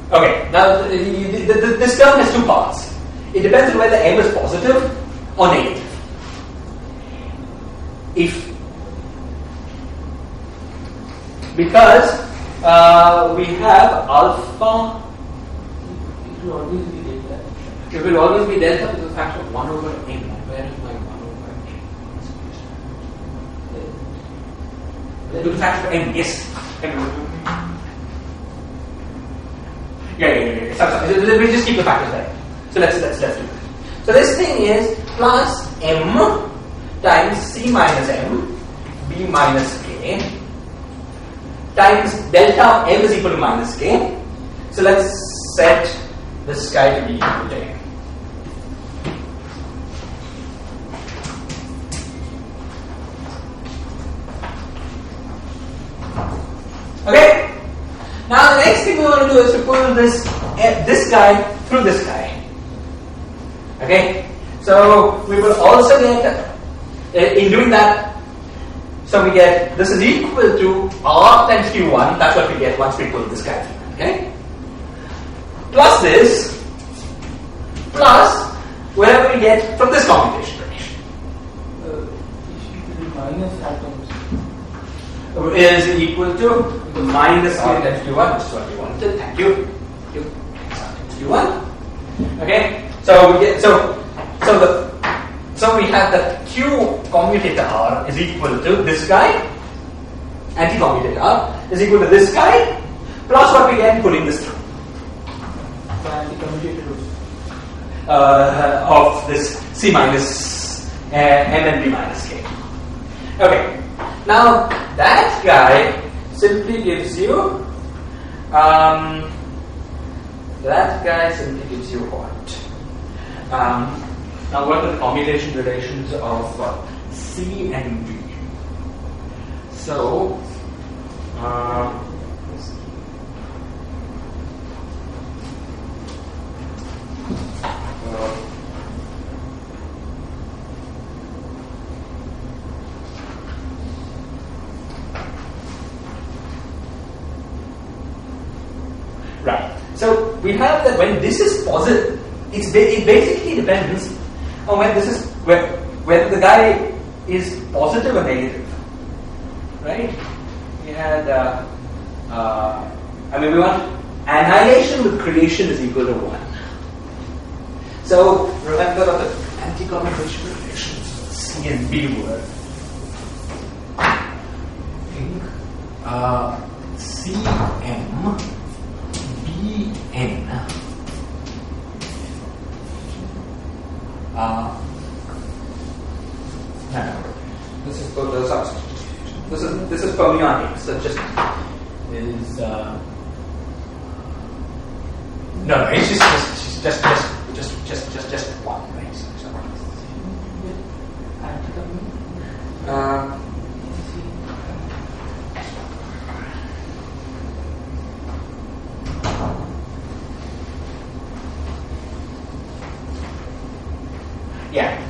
okay, now this term has two parts. It depends on whether m is positive or negative. Because we have alpha, It will always be delta. it will always be delta with a factor of 1 over m. Where is my 1 over m? With a factor of m, yes. Yeah. Sorry. We'll just keep the factors there. So let's do it. So this thing is plus m times c minus m, b minus k, times delta m is equal to minus k. So let's set this guy to be equal to m. Okay. Now the next thing we want to do is to pull this guy through this guy. Okay. So we will also get in doing that. So we get this is equal to R times Q1. That's what we get once we pull this guy through. Okay. Plus this, plus whatever we get from this computation relation. Minus atoms. Is equal to minus R times Q1, which is what we wanted. Thank you. Q1. Okay. So we get so we have that Q commutator R is equal to this guy. Anti-commutator R is equal to this guy plus what we get pulling this through. The anti-commutator Of this C minus M and B minus K. Okay. Now that guy simply gives you what? Now what are the commutation relations of C and B? So right. So we have that when this is positive, it basically depends on when this is whether the guy is positive or negative. Right? We had we want annihilation with creation is equal to 1. So remember the anti-commutation relations C and B were. I think CM BN no. This is both those substitutions. This is fermionic, so just is no, it's just one, right? Yeah.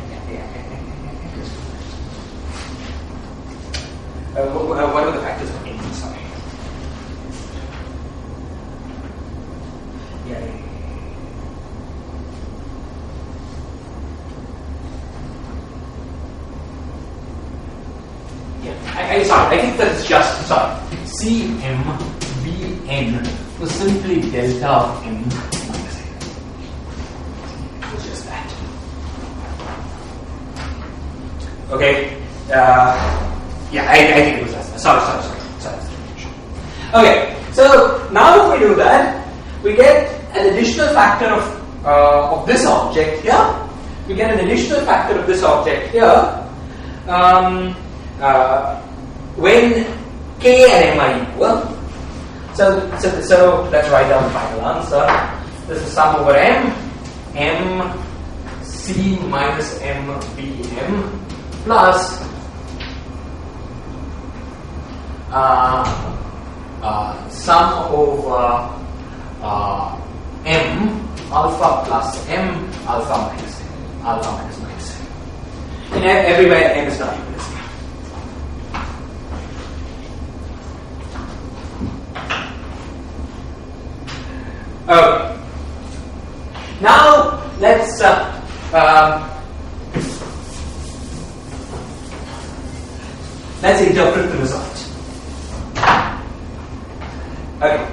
What are the factors of n? Sorry. sorry, I think that it's just, sorry, CMBN was simply delta of M minus N. It was just that. Okay, yeah, I think it was that. Sorry. Okay, so now if we do that, we get an additional factor of this object here. We get an additional factor of this object here when K and M are equal. So let's write down the final answer. This is sum over M C minus M B M plus sum over M alpha plus M alpha minus M, alpha minus M. And everywhere M is not equal to 0. Okay. Now let's interpret the result. Okay.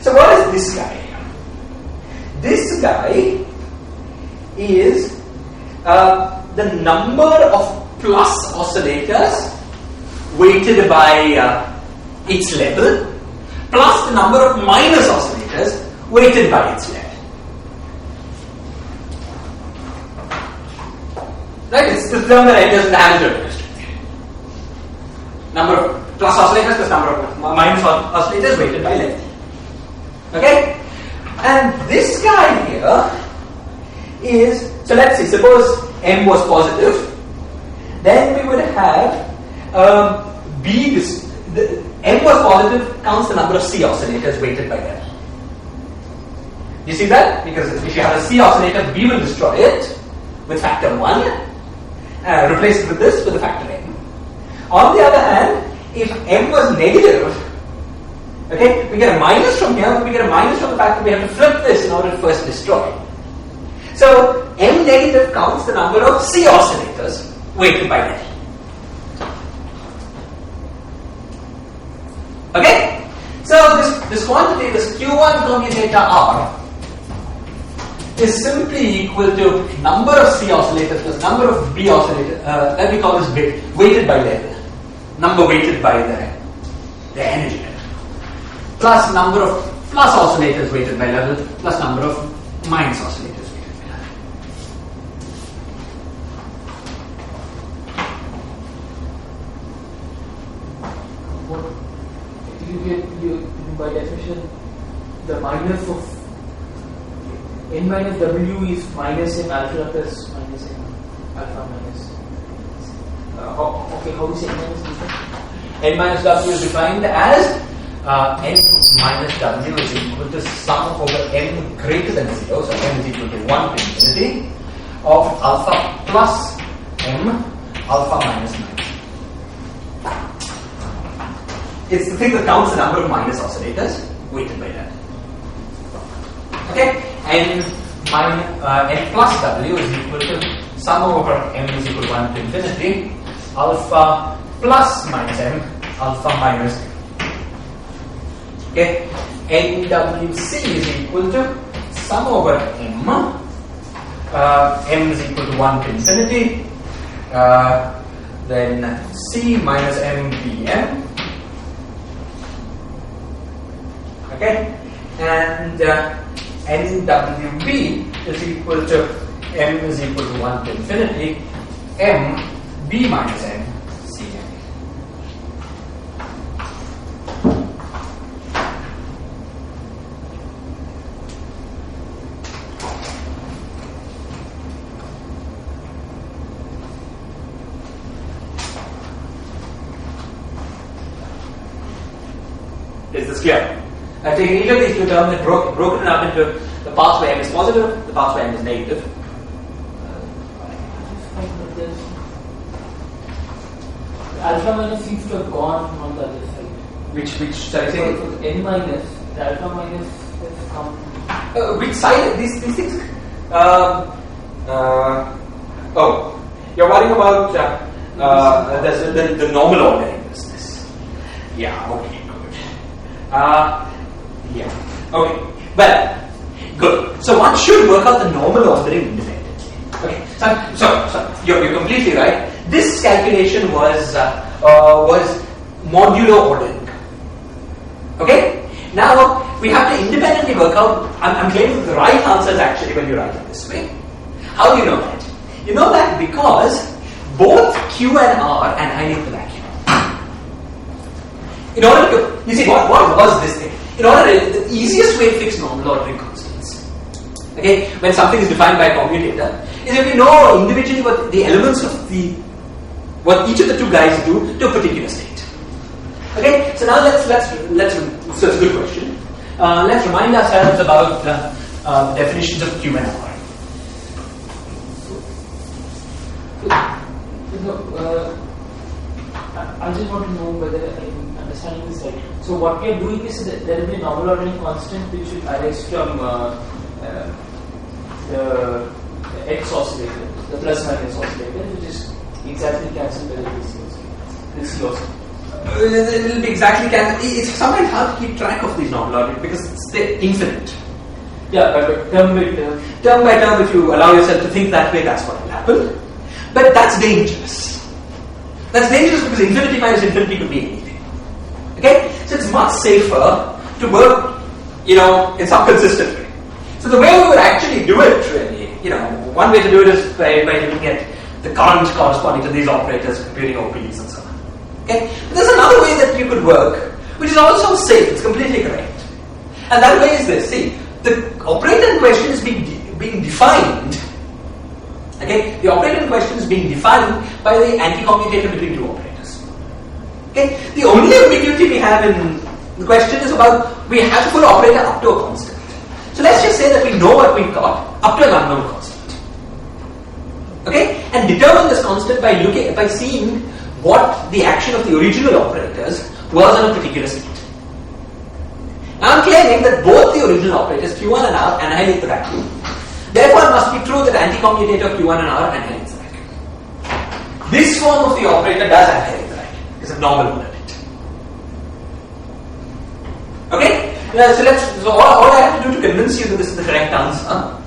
So what is this guy? This guy is the number of plus oscillators weighted by its level plus the number of minus oscillators weighted by its level. Right? It's the term that enters in the Hamiltonian distribution. Number of plus oscillators plus number of minus oscillators weighted by level. Okay? And this guy here is, so let's see, suppose M was positive, then we would have M was positive counts the number of C oscillators weighted by level. You see that? Because if you have a C oscillator, B will destroy it with factor 1, replace it with this with the factor M. On the other hand, if M was negative, okay, we get a minus from here, we get a minus from the fact that we have to flip this in order to first destroy. So M negative counts the number of C oscillators weighted by level. Okay? So this quantity, this Q1 commutator R, is simply equal to number of C oscillators plus number of B oscillators, let me call this bit, weighted by level. Number weighted by the energy level. Plus number of plus oscillators weighted by level, plus number of minus oscillators weighted by level. What you by definition the minus of N minus W is minus M alpha plus minus M alpha minus. Okay, how do you say N minus W? N minus W is defined as N minus W is equal to sum over M greater than 0, so M is equal to 1 to infinity of alpha plus M alpha minus 9. It's the thing that counts the number of minus oscillators weighted by that. Okay? N plus W is equal to sum over M is equal to 1 to infinity alpha plus minus M alpha minus M. Okay? NWC is equal to sum over M. M is equal to 1 to infinity. Then C minus M BM. Okay? And NWB is equal to M is equal to 1 to infinity M B minus M CM. Is this clear? I've taken each of these two terms and broken it up into the parts where M is positive, the parts where M is negative. Alpha minus seems to have gone on the other side. Which sorry, say so N minus, the alpha minus has come. which side? These things? You're worrying about the normal ordering. Yeah, okay, good. Yeah, okay. Well, good. So one should work out the normal ordering independently. Okay, so you're completely right. This calculation was modulo ordering. Okay? Now we have to independently work out. I'm claiming the right answer is actually when you write it this way. How do you know that? You know that because both Q and R annihilate the vacuum. In order to, you see, what was this thing? In order to, the easiest way to fix normal ordering constants, okay, when something is defined by a commutator, is if you know individually what the elements of what each of the two guys do to a particular state. Okay, so now let's so it's a good question. Let's remind ourselves about the definitions of Q and R. I just want to know whether I'm understanding this right. So what we are doing is that there will be a normal ordering constant which will arise from the X oscillator, the plus minus oscillator, which is exactly cancelled by the DC oscillator. It will be exactly cancelled. It's sometimes hard to keep track of these normal ordering because they're infinite. Yeah, but term by term, if you allow yourself to think that way, that's what will happen. But that's dangerous. That's dangerous because infinity minus infinity could be anything. Okay? So it's much safer to work, in some consistent way. So the way we would actually do it, really, one way to do it is by looking at the current corresponding to these operators, computing OPEs and so on. Okay? But there's another way that you could work, which is also safe, it's completely correct. And that way is this. See, the operator in question is being defined. Okay, the operator in question is being defined by the anti-commutator between two operators. Okay, the only ambiguity we have in the question is about we have to put operator up to a constant. So let's just say that we know what we've got up to an unknown constant. Okay, and determine this constant by seeing what the action of the original operators was on a particular state. Now I'm claiming that both the original operators Q1 and R annihilate the vacuum. Therefore, it must be true that anti-commutator Q1 and R annihilates the vacuum. This form of the operator does annihilate the vacuum. It's a normal order bit. Okay? So all I have to do to convince you that this is the correct answer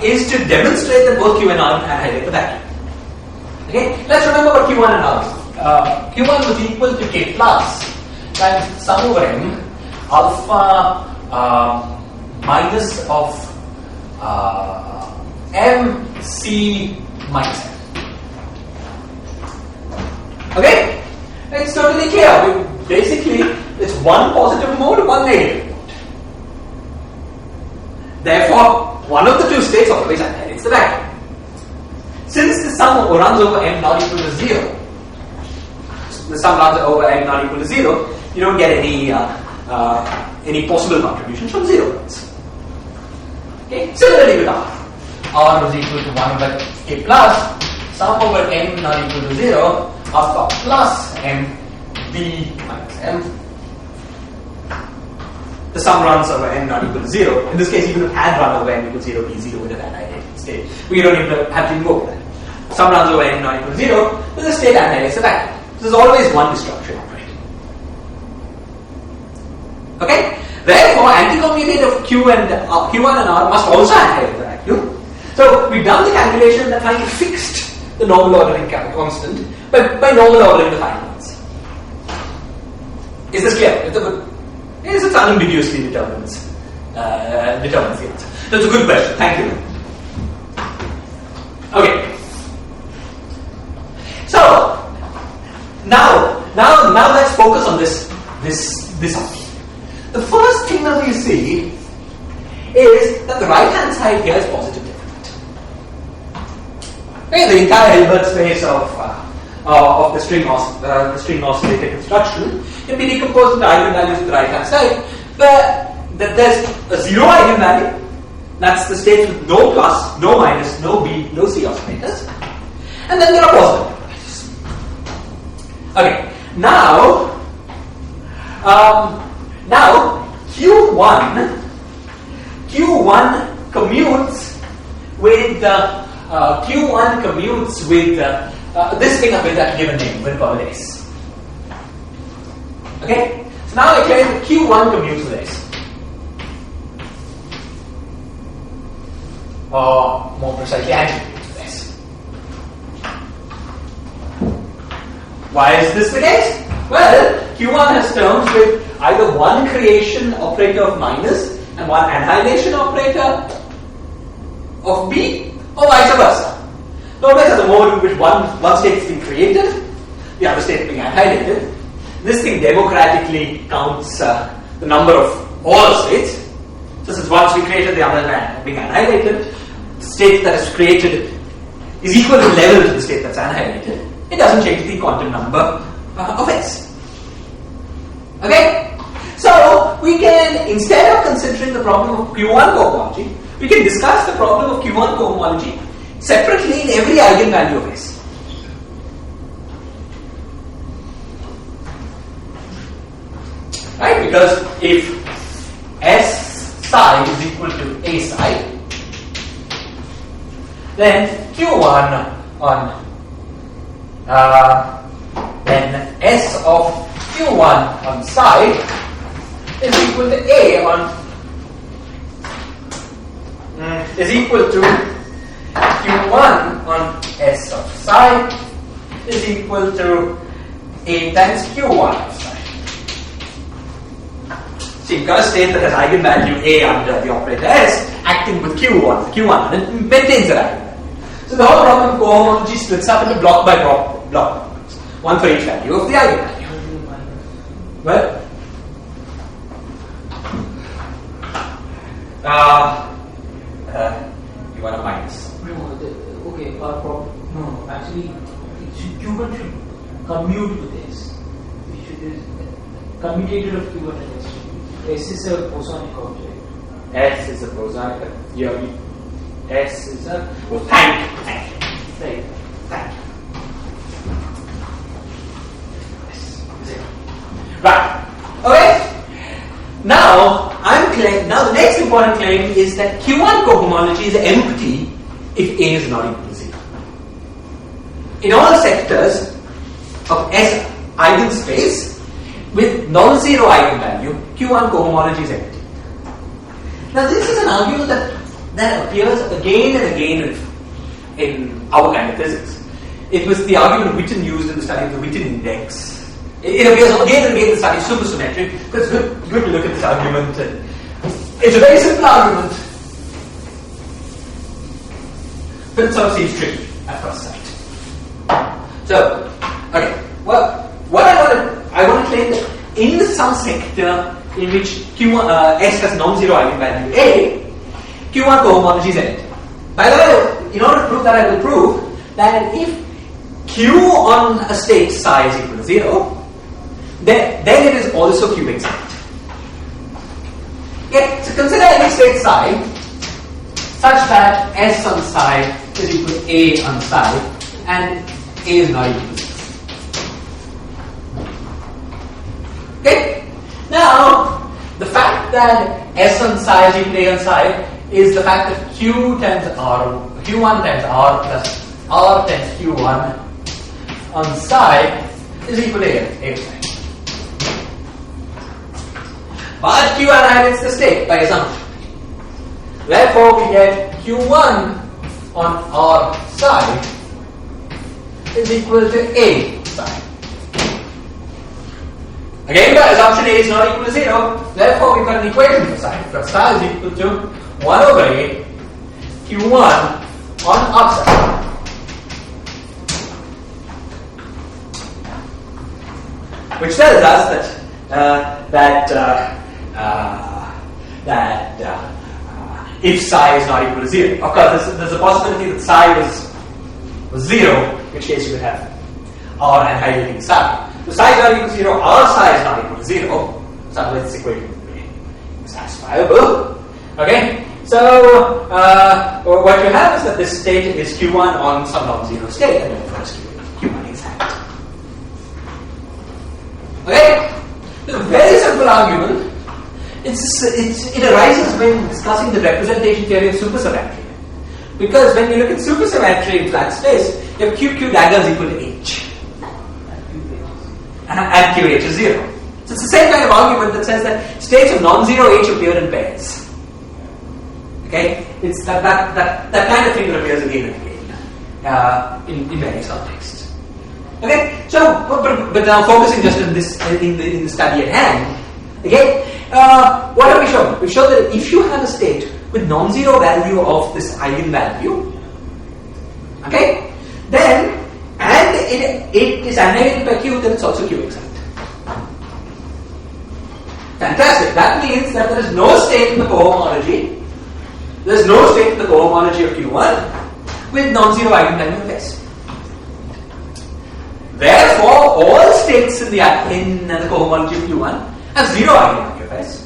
is to demonstrate that both Q and R annihilate the vacuum. Okay? Let's remember what Q1 and R is. Q1 was equal to K plus times sum over M alpha minus of MC minus M. Okay? It's totally clear. Basically, it's one positive mode, one negative mode. Therefore, one of the two states always annihilates the vacuum. Since the sum runs over M not equal to 0, the sum runs over M not equal to 0, you don't get any possible contribution from 0 points. Okay? Similarly with R. R is equal to 1 over K plus sum over M not equal to 0 alpha plus M B minus M. The sum runs over M not equal to 0. In this case, even if it had run over M equal to 0, B0 would have annihilated the state. We don't even have to invoke that. Sum runs over M not equal to 0, then the state annihilates the vacuum. So there's always one destruction operating. Okay? Therefore, anti-commutator of Q1 and R must also annihilate the vacuum. So we've done the calculation that finally fixed the normal ordering constant by normal ordering the final answer. Is this clear? Yes, it's unambiguously determines the answer. That's a good question. Thank you. Okay. So now let's focus on this option. The first thing that we see is that the right-hand side here is positive definite. Okay, the entire Hilbert space of the string oscillator construction can be decomposed into eigenvalues to the right-hand side, where there's a zero eigenvalue. That's the state with no plus, no minus, no B, no C oscillators, and then there are positive eigenvalues. Okay, now Q1 commutes with this thing with that given name, we'll call it S. Okay? So now I claim that Q1 commutes with S. Or more precisely, attributes with S. Why is this the case? Well, Q1 has terms with either one creation operator of minus and one annihilation operator of B, or vice versa. Notice as a mode in which one state is being created, the other state is being annihilated. This thing democratically counts the number of all states. So since one's being created, the other is being annihilated, the state that is created is equal in level to the state that's annihilated. It doesn't change the quantum number of S. Okay? So we can, instead of considering the problem of Q1 cohomology, we can discuss the problem of Q1 cohomology separately in every eigenvalue of S. Right? Because if S psi is equal to A psi, then Q1 on then S of Q1 on psi is equal to A on is equal to Q1 on S of psi is equal to A times Q1 of psi. So you've got a state that has eigenvalue A under the operator S acting with Q1 and it maintains that eigenvalue. So the whole problem of cohomology splits up into block by block, one for each value of the eigenvalue. Well, you want a minus. No, okay, no, actually, Q1 should commute with S. It should be commutated of Q1 and S. S is a bosonic object. S is a bosonic. S is a. Oh, thank you. Right. Okay. Now the next important claim is that Q1 cohomology is empty if A is not equal to 0. In all sectors of S eigenspace with non-zero eigenvalue, Q1 cohomology is empty. Now this is an argument that appears again and again in our kind of physics. It was the argument Witten used in the study of the Witten index. It appears again and again in the study of supersymmetry. But it's good to look at this argument. It's a very simple argument, but it sort of seems tricky at first sight. So, okay. Well, what I want to claim that in some sector in which S has non-zero eigenvalue A, Q1 cohomology is empty. By the way, in order to prove that, I will prove that if Q on a state psi is equal to 0, then it is also Q exact. Okay, so consider any state psi such that S on psi is equal to A on psi and A is not equal to 6. Okay? Now, the fact that S on psi is equal to A on psi is the fact that Q1 times R plus R times Q1 on psi is equal to A psi. But Q annihilates the state by assumption. Therefore, we get Q1 on R psi is equal to A psi. Again, by assumption A is not equal to 0, therefore we've got an equation for psi. Because psi is equal to 1 over A Q1 on R psi. Which tells us that if psi is not equal to 0, of course there's a possibility that psi was 0, in which case you would have R annihilating psi. So psi is not equal to 0, R psi is not equal to 0, so otherwise this equation would be satisfiable. Okay, so what you have is that this state is Q1 on some non-zero state, and therefore it's Q1 exact. Okay, it's a very simple argument. It arises when discussing the representation theory of supersymmetry. Because when you look at supersymmetry in flat space, you have QQ dagger is equal to H. And QH is 0. So So it's the same kind of argument that says that states of non-zero H appear in pairs. Okay? It's that kind of thing that appears again and again in various contexts. Okay? So, but now focusing just on this in the study at hand. Okay? What have we shown? We've shown that if you have a state with non-zero value of this eigenvalue, okay, then and it is annihilated by Q, then it's also Q exact. Fantastic. That means that there is no state in the cohomology. There is no state in the cohomology of Q1 with non-zero eigenvalue of S. Therefore, all states in the cohomology of Q1 have zero eigenvalue of S.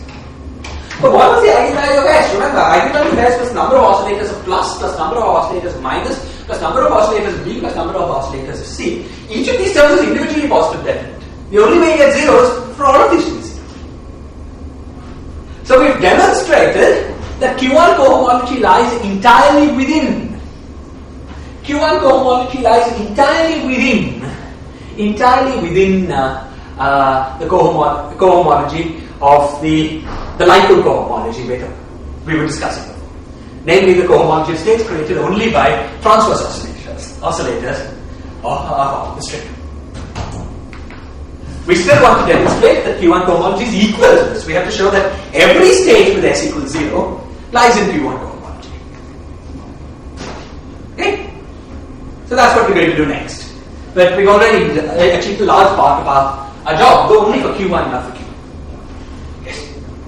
But what was the eigenvalue of S? Remember, eigenvalue of S was number of oscillators of plus number of oscillators of minus plus number of oscillators of B plus number of oscillators of C. Each of these terms is individually positive definite. The only way you get zero is for all of these to be zero. So we've demonstrated that Q1 cohomology lies entirely within. Q1 cohomology lies entirely within the cohomology of the Lytle cohomology we were discussing before. Namely, the cohomology of states created only by transverse oscillators of the string. We still want to demonstrate that Q1 cohomology is equal to this. We have to show that every state with S equals 0 lies in Q1 cohomology. Okay? So that's what we're going to do next. But we've already achieved a large part of our job, though only for Q1, not for Q. Yes?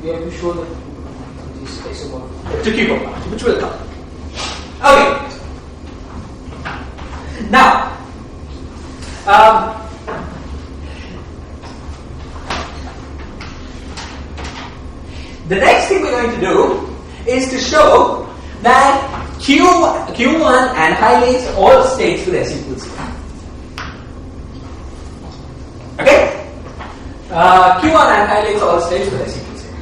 We have to show that this isomorphic to Q cohomology, which will come. Okay. Now, the next thing we're going to do is to show that Q1 annihilates all states with S equals 0. Okay? Q1 annihilates all states with S equals 0.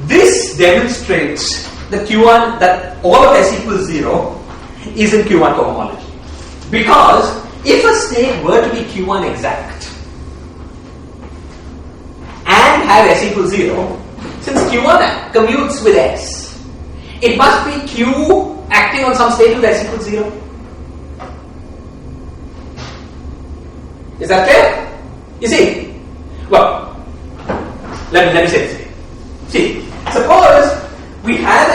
This demonstrates that Q1, that all of S equals 0 is in Q1 cohomology. Because if a state were to be Q1 exact and have S equals 0, since Q1 commutes with S, it must be Q acting on some state with S equals 0. Is that clear? You see? Well, let me say this again. See, suppose we have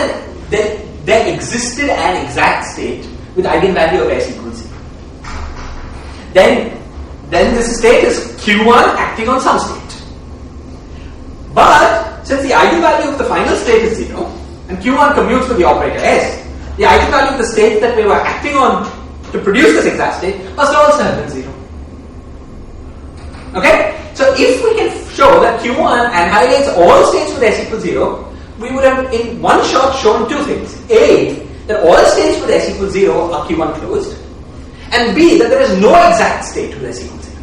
there existed an exact state with eigenvalue of S equals 0. Then this state is Q1 acting on some state. But since the eigenvalue of the final state is 0 and Q1 commutes with the operator S, the eigenvalue of the state that we were acting on to produce this exact state must also have been 0. Okay? So if we can show that Q1 annihilates all states with S equals 0, we would have in one shot shown two things. A, that all states with S equals 0 are Q1 closed, and B, that there is no exact state with S equals 0.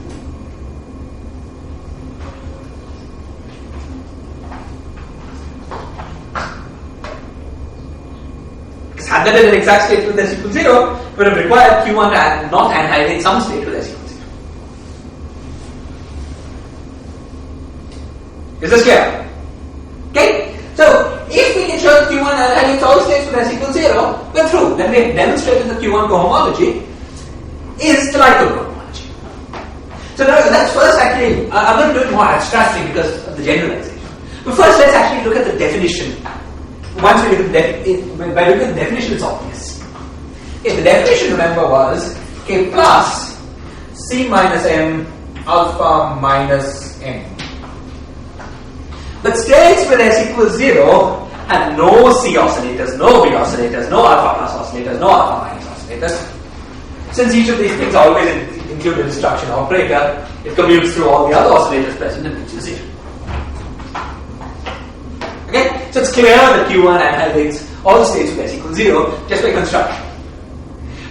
Because had there been an exact state with S equals 0, it would have required Q1 to not annihilate some state with S equals 0. Is this clear? Okay? So, if we can show that Q1 annihilates all states with S equals 0, we're through. Then we have demonstrated that Q1 cohomology is the Lytle cohomology. So now let's first actually, I'm going to do it more abstractly because of the generalization. But first let's actually look at the definition. Once we look at by looking at the definition, it's obvious. Okay, the definition, remember, was K plus C minus M alpha minus M. But states with S equals 0 have no C oscillators, no B oscillators, no alpha plus oscillators, no alpha minus oscillators. Since each of these things always include a destruction operator, it commutes through all the other oscillators present and reaches 0. Okay? So it's clear that Q1 annihilates all the states with S equals 0 just by construction.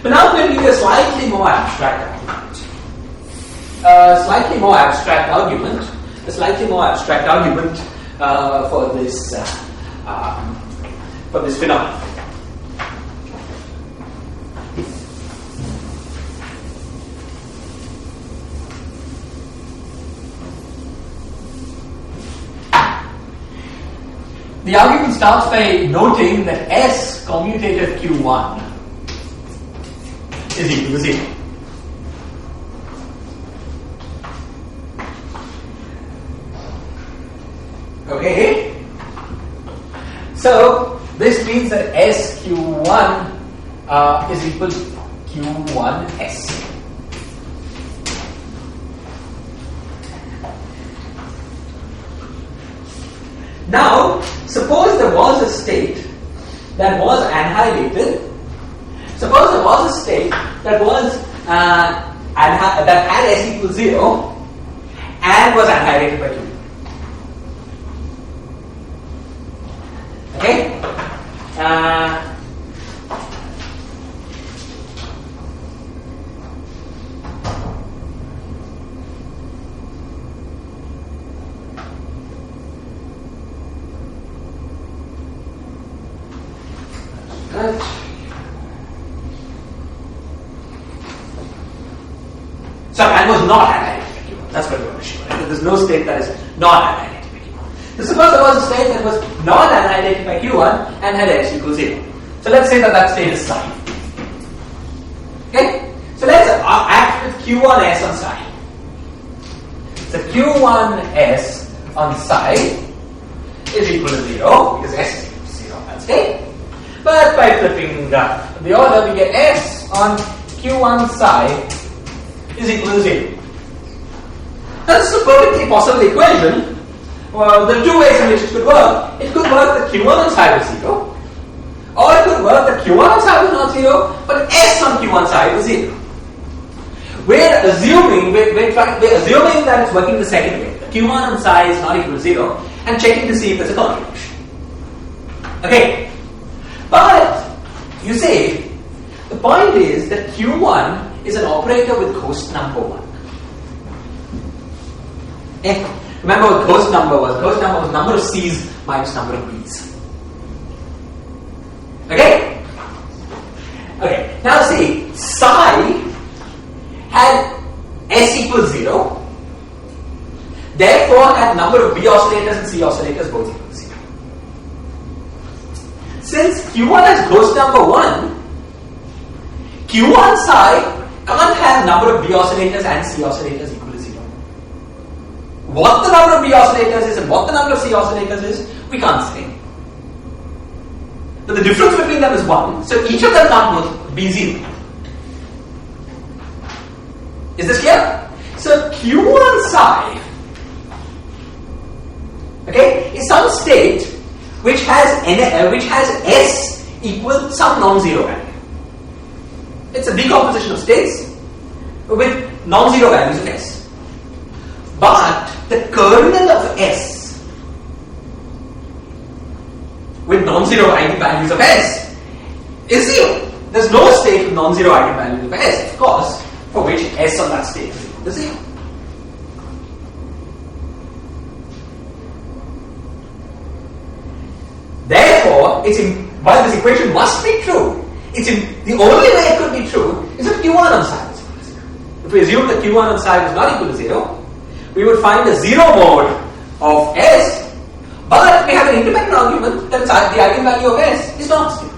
But now we're going to give a slightly more abstract argument. A slightly more abstract argument for this phenomenon. The argument starts by noting that S commutative Q1 is equal to 0. Okay? So, this means that SQ1 is equal to Q1S. Now, suppose there was a state that was annihilated. Suppose there was a state that was that had S equals 0 and was annihilated by 2. Okay? Sorry, and was not annihilated by Q1. That's what we want to show. Right? There's no state that is not annihilated by Q1. So suppose there was a state that was not annihilated by Q1 and had S equals 0. So let's say that state is psi. Okay? So let's act with Q1S on psi. So Q1S on psi is equal to 0 because S is equal to 0 on that state. But by flipping the order, we get S on Q1 psi is equal to 0. Now this is a perfectly possible equation. Well, there are two ways in which it could work. It could work that Q1 on psi was 0, or it could work that Q1 on psi was not 0, but S on Q1 psi was 0. We're assuming that it's working the second way. The Q1 on psi is not equal to 0, and checking to see if there's a contribution. Okay. But, you see, the point is that Q1 is an operator with ghost number 1. Okay? Remember what ghost number was? Ghost number was number of C's minus number of B's. Okay? Okay. Now see, psi had S equals 0, therefore had number of B oscillators and C oscillators both equal to 0. Since Q1 has ghost number 1, Q1 psi can't have number of B oscillators and C oscillators equal to 0. What the number of B oscillators is and what the number of C oscillators is, we can't say. But the difference between them is 1, so each of them can't be 0. Is this clear? So Q1 psi, okay, is some state which has S equal some non-zero value. It's a decomposition of states with non-zero values of S. But the kernel of S with non-zero eigenvalues of S is 0. There's no state with non-zero eigenvalues of S, of course, for which S on that state is equal to 0. Therefore, while this equation must be true, the only way it could be true is if Q1 on psi is equal to 0. If we assume that Q1 on psi was not equal to 0, we would find a 0 mode of S, but we have an independent argument that the eigenvalue of S is not 0.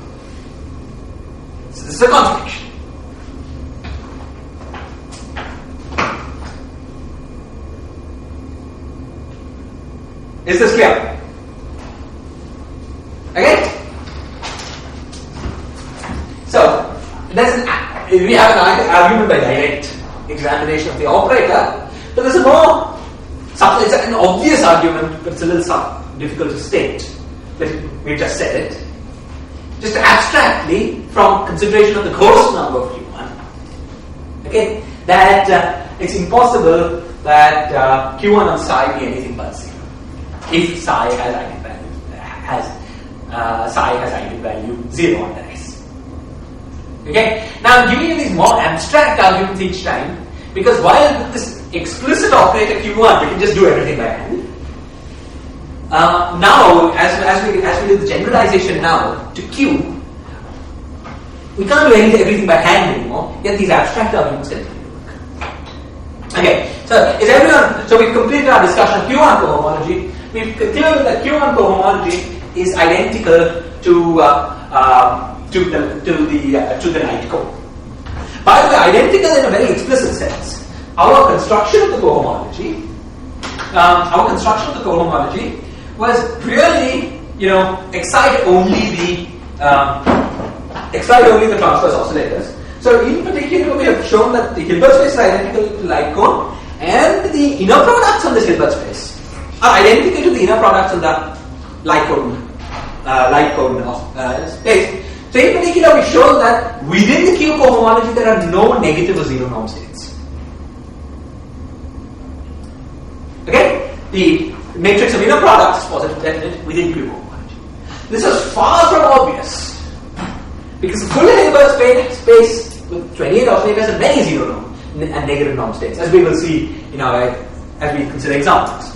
So this is a contradiction. Is this clear? Okay? So, we have an argument by direct examination of the operator, but there's a more subtle, it's an obvious argument, but it's a little difficult to state. We just said it. Just abstractly, from consideration of the ghost number of Q1, okay, that it's impossible that Q1 on psi be anything but 0. If psi has eigenvalue 0 on the S. Okay? Now I'm giving you these more abstract arguments each time because while with this explicit operator Q1 we can just do everything by hand, Now, as we do the generalization now to Q, we can't do everything by hand anymore. Yet these abstract arguments continue to work. Okay, so we've completed our discussion of Q1 cohomology. We've concluded that Q1 cohomology is identical to the light cone. By the way, identical in a very explicit sense. Our construction of the cohomology was really, excite only the transverse oscillators. So in particular, we have shown that the Hilbert space is identical to the light cone, and the inner products on this Hilbert space are identical to the inner products on the light cone space. So in particular, we've shown that within the Q cohomology there are no negative or zero norm states. Okay, the matrix of inner products is positive definite within Q cohomology. This is far from obvious because the full Hilbert space with 28 oscillators and many zero norm and negative norm states, as we will see as we consider examples.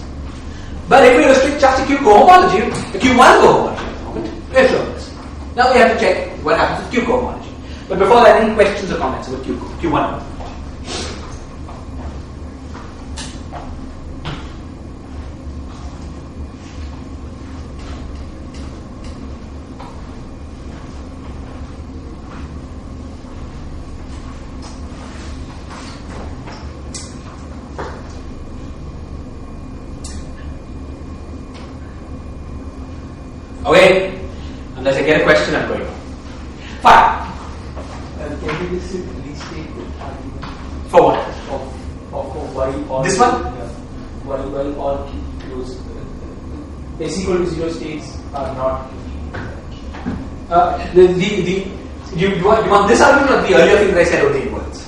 But if we restrict just to Q cohomology, the Q1 cohomology at the moment, we have shown this. Now we have to check what happens with Q cohomology. But before that, any questions or comments about Q1? Okay, unless I get a question, I'm going. Fine. Can you just restate the argument? For what? Of why all this one? Yeah. Why all those s equal to 0 states are not you want this argument or the earlier thing that I said only in words?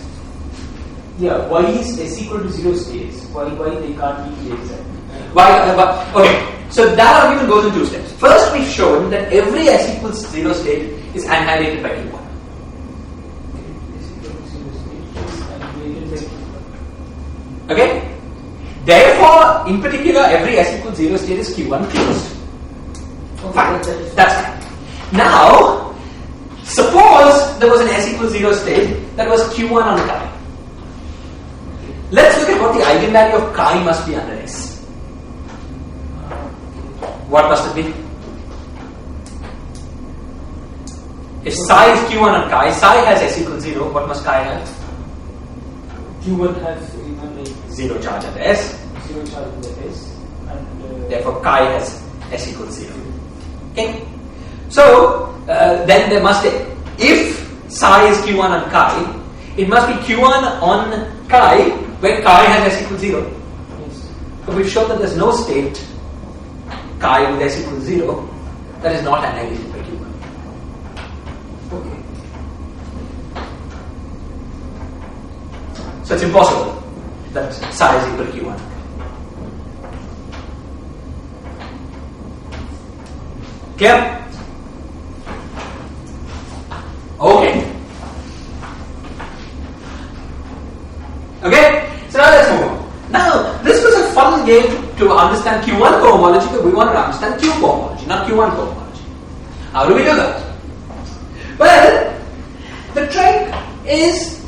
Yeah, why is s equal to 0 states? Why they can't be exact? Okay, so that argument goes in two steps. First, we've shown that every s equals 0 state is annihilated by Q1. S equal to 0 state is annihilated by Q1. Okay? Therefore, in particular, every s equals 0 state is Q1 closed. Okay, Fine. That's fine. Now, suppose there was an s equals 0 state that was Q1 on chi. Let's look at what the eigenvalue of chi must be under S. What must it be? If psi is Q1 on chi, psi has s equals 0, what must chi have? Q1 has even a 0 charge at S. 0 charge at S, and Therefore, chi has s equals 0. Okay? So, then there must be, if psi is Q1 on chi, it must be Q1 on chi, where chi has s equals 0. yes. So, we've shown that there's no state chi with s equals 0 that is not annihilated by Q1. Okay. So it's impossible that psi is equal to Q1. Clear? Okay. Okay? So now let's move on. Now, this was a fun game to understand Q1 cohomology, but we wanted to understand Q cohomology, not Q1 cohomology. How do we do that? Well, the trick is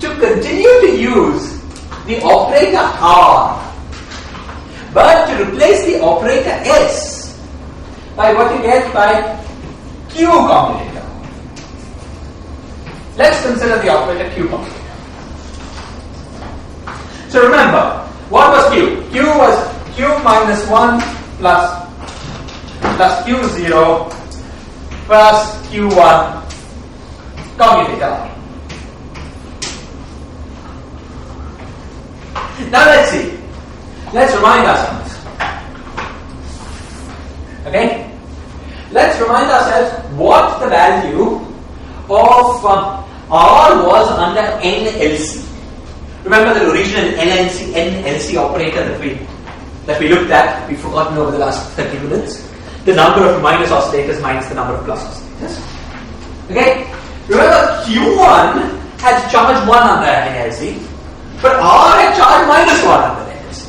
to continue to use the operator R, but to replace the operator S by what you get by Q commutator. Let's consider the operator Q commutator. So remember, what was Q? Q was Q minus 1 plus Q0 plus Q1 commutator. Now let's see. Let's remind ourselves. Okay? Let's remind ourselves what the value of R was under NLC. Remember the original NLC operator that we looked at, we've forgotten over the last 30 minutes? The number of minus oscillators minus the number of plus oscillators. Okay? Remember Q1 had charge 1 under NLC, but R had charge minus 1 under NLC.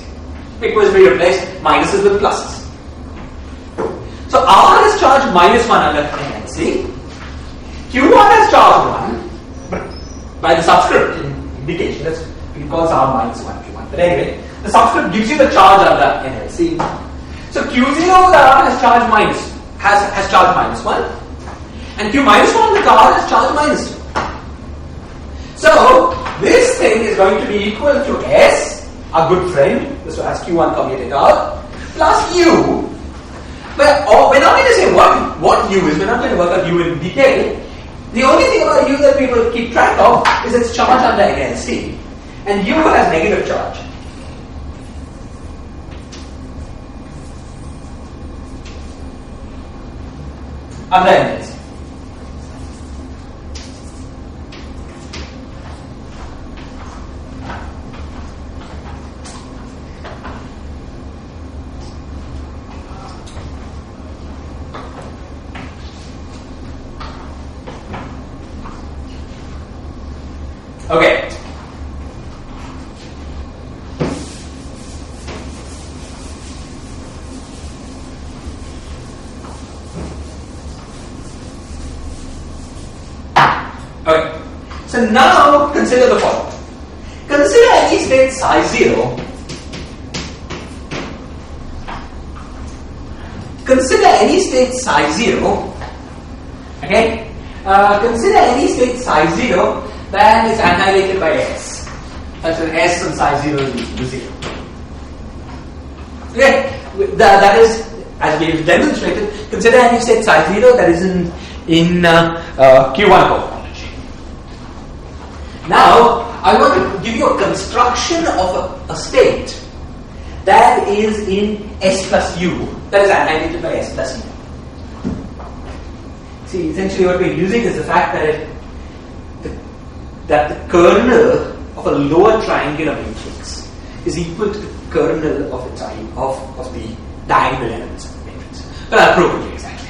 Because we replaced minuses with pluses. So R has charge -1 under NLC. Q1 has charge 1, but by the subscript indication, we call R -1 Q1. But anyway, the subscript gives you the charge under NLC. So Q0 with R has charge has charge -1, and Q -1 with R has charge -2. So this thing is going to be equal to S, our good friend, this was Q1 commutator, plus U. But we're not going to say what U is, we're not going to work out U in detail. The only thing about U that people keep track of is its charge under NLC. And U has negative charge. Under NLC. Okay. Okay. So now consider the following. Consider any state psi 0. Consider any state psi 0. Okay. Consider any state psi 0 that is annihilated by S. Such that S and psi 0 is equal to 0. Okay. That is, as we have demonstrated, consider any state psi 0 that is in Q1 cohomology. Now, I want to give you a construction of a state that is in S plus U, that is annihilated by S plus U. See, essentially what we're using is the fact that the kernel of a lower triangular matrix is equal to the kernel of the diagonal elements of the matrix. But I'll prove it to you exactly.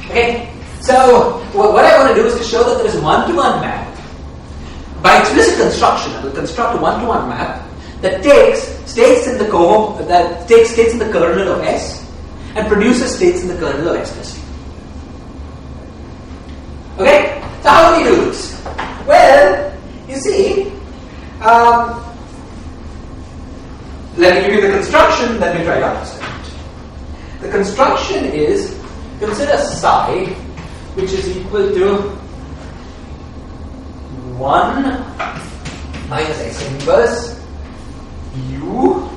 Okay? So, what I want to do is to show that there is a one-to-one map. By explicit construction, I will construct a one-to-one map that takes states in the kernel of S and produces states in the kernel of S plus U. Okay? So how do we do this? Well, you see, let me give you the construction, let me try to understand it. The construction is, consider psi, which is equal to 1 minus S inverse U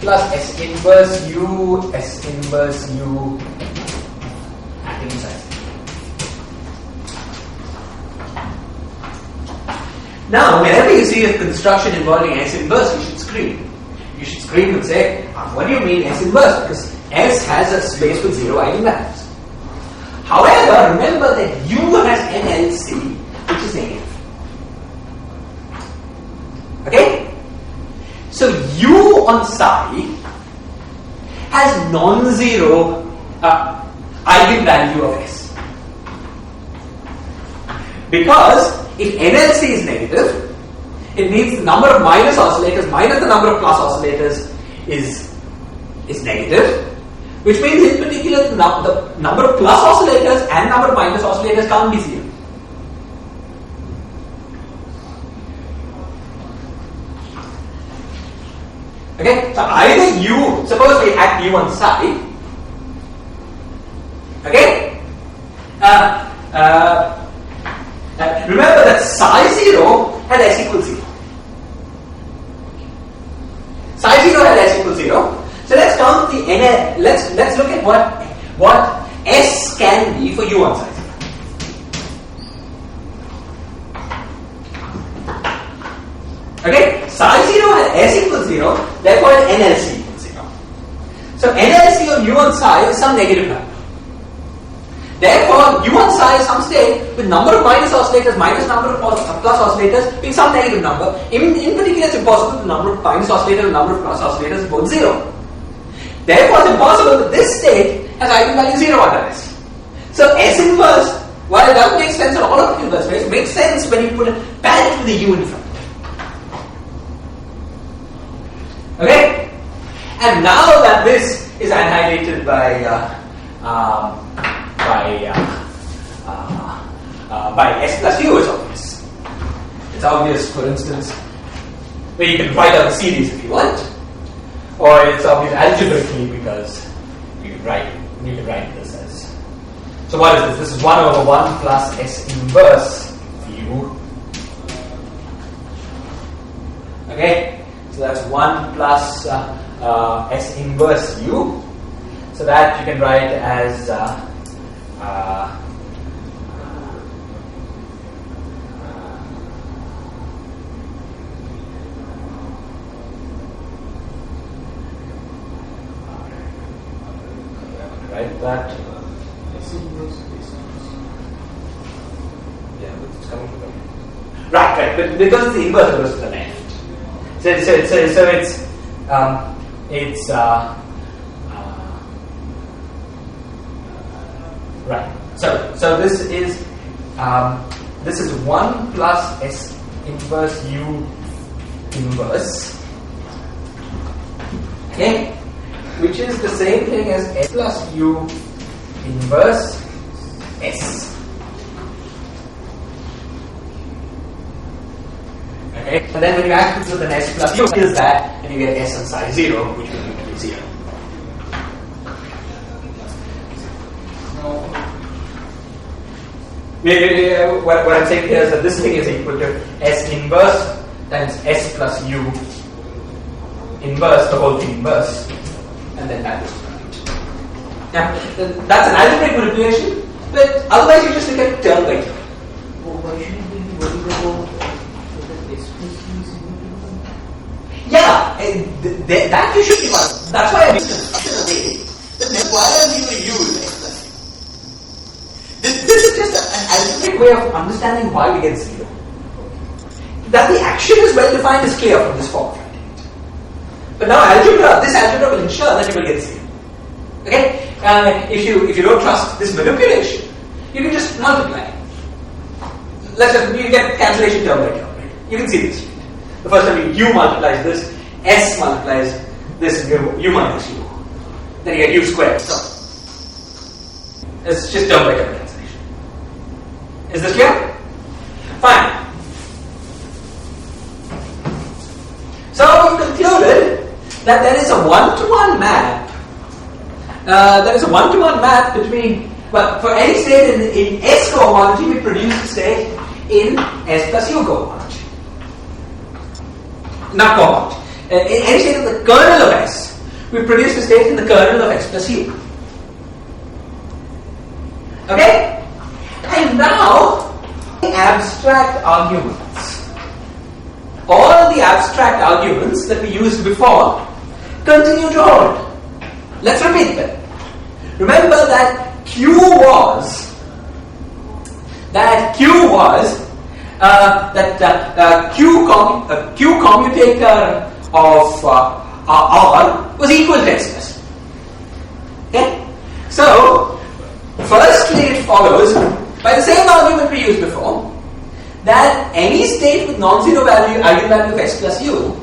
plus S inverse U acting inside. Now, whenever you see a construction involving S inverse, you should scream. You should scream and say, what do you mean S inverse? Because S has a space with 0 eigenvalues. However, remember that U has NLC, which is negative. Okay? So U on psi has non-zero eigenvalue of S. Because if NLC is negative, it means the number of minus oscillators minus the number of plus oscillators is negative, which means in particular the number of plus oscillators and number of minus oscillators can't be zero. Okay, so either U, suppose we act U on psi, okay, remember that psi 0 had S equals 0. Psi 0 had S equals 0. So let's count the NL. Let's look at what S can be for U on psi 0. Okay, psi 0 had S equals 0, therefore NLC equals 0. So NLC of U on psi is some negative number. Therefore, U on psi is some state with number of minus oscillators minus number of plus oscillators being some negative number. In particular, it's impossible the number of minus oscillators and number of plus oscillators is both 0. Therefore, it's impossible that this state has eigenvalue 0 under S. So S inverse, while it doesn't make sense in all of the inverse ways, it makes sense when you put a parity with the U in front. Okay? And now that this is annihilated by S plus U is obvious. It's obvious, for instance, where you can write out a series if you want, or it's obvious algebraically because you can write this as. So what is this? This is 1 over 1 plus S inverse U. Okay, so that's 1 plus S inverse U. So that you can write as write that. Yeah, but it's coming from the right, but because it's the inverse, it goes to the left. So it's right. So this is 1 plus S inverse U inverse. Okay, which is the same thing as S plus U inverse S. Okay, and then when you add this with an S plus U is that, and you get S on psi 0, which will be 0. What I'm saying here is that this thing is equal to S inverse times S plus U inverse, the whole thing inverse, and then that is right. Now, that's an algebraic manipulation, but otherwise you just look at term by term. Why shouldn't we be worried about S plus U is equal to? Yeah, that you should be worried. That's why I used the way that Minwalla knew to use S plus U. This is just an algebraic way of understanding why we get 0. That the action is well defined is clear from this form. But now this algebra will ensure that you will get 0. Okay? If you don't trust this manipulation, you can just multiply. Let's just you get cancellation term by term. Right? You can see this. The first time U multiplies this, S multiplies this, U minus U. Then you get U squared. So it's just term by term cancellation. Is this clear? Fine. So we've concluded that there is a one-to-one map. There is a one-to-one map between, well, for any state in S cohomology, we produce a state in S plus U cohomology. Not cohomology. In any state in the kernel of S, we produce a state in the kernel of S plus U. Okay? And now, abstract arguments. All the abstract arguments that we used before continue to hold. Let's repeat them. Remember that Q was Q commutator of R was equal to S plus. Okay? So, firstly it follows, by the same argument we used before, that any state with non-zero eigenvalue of S plus U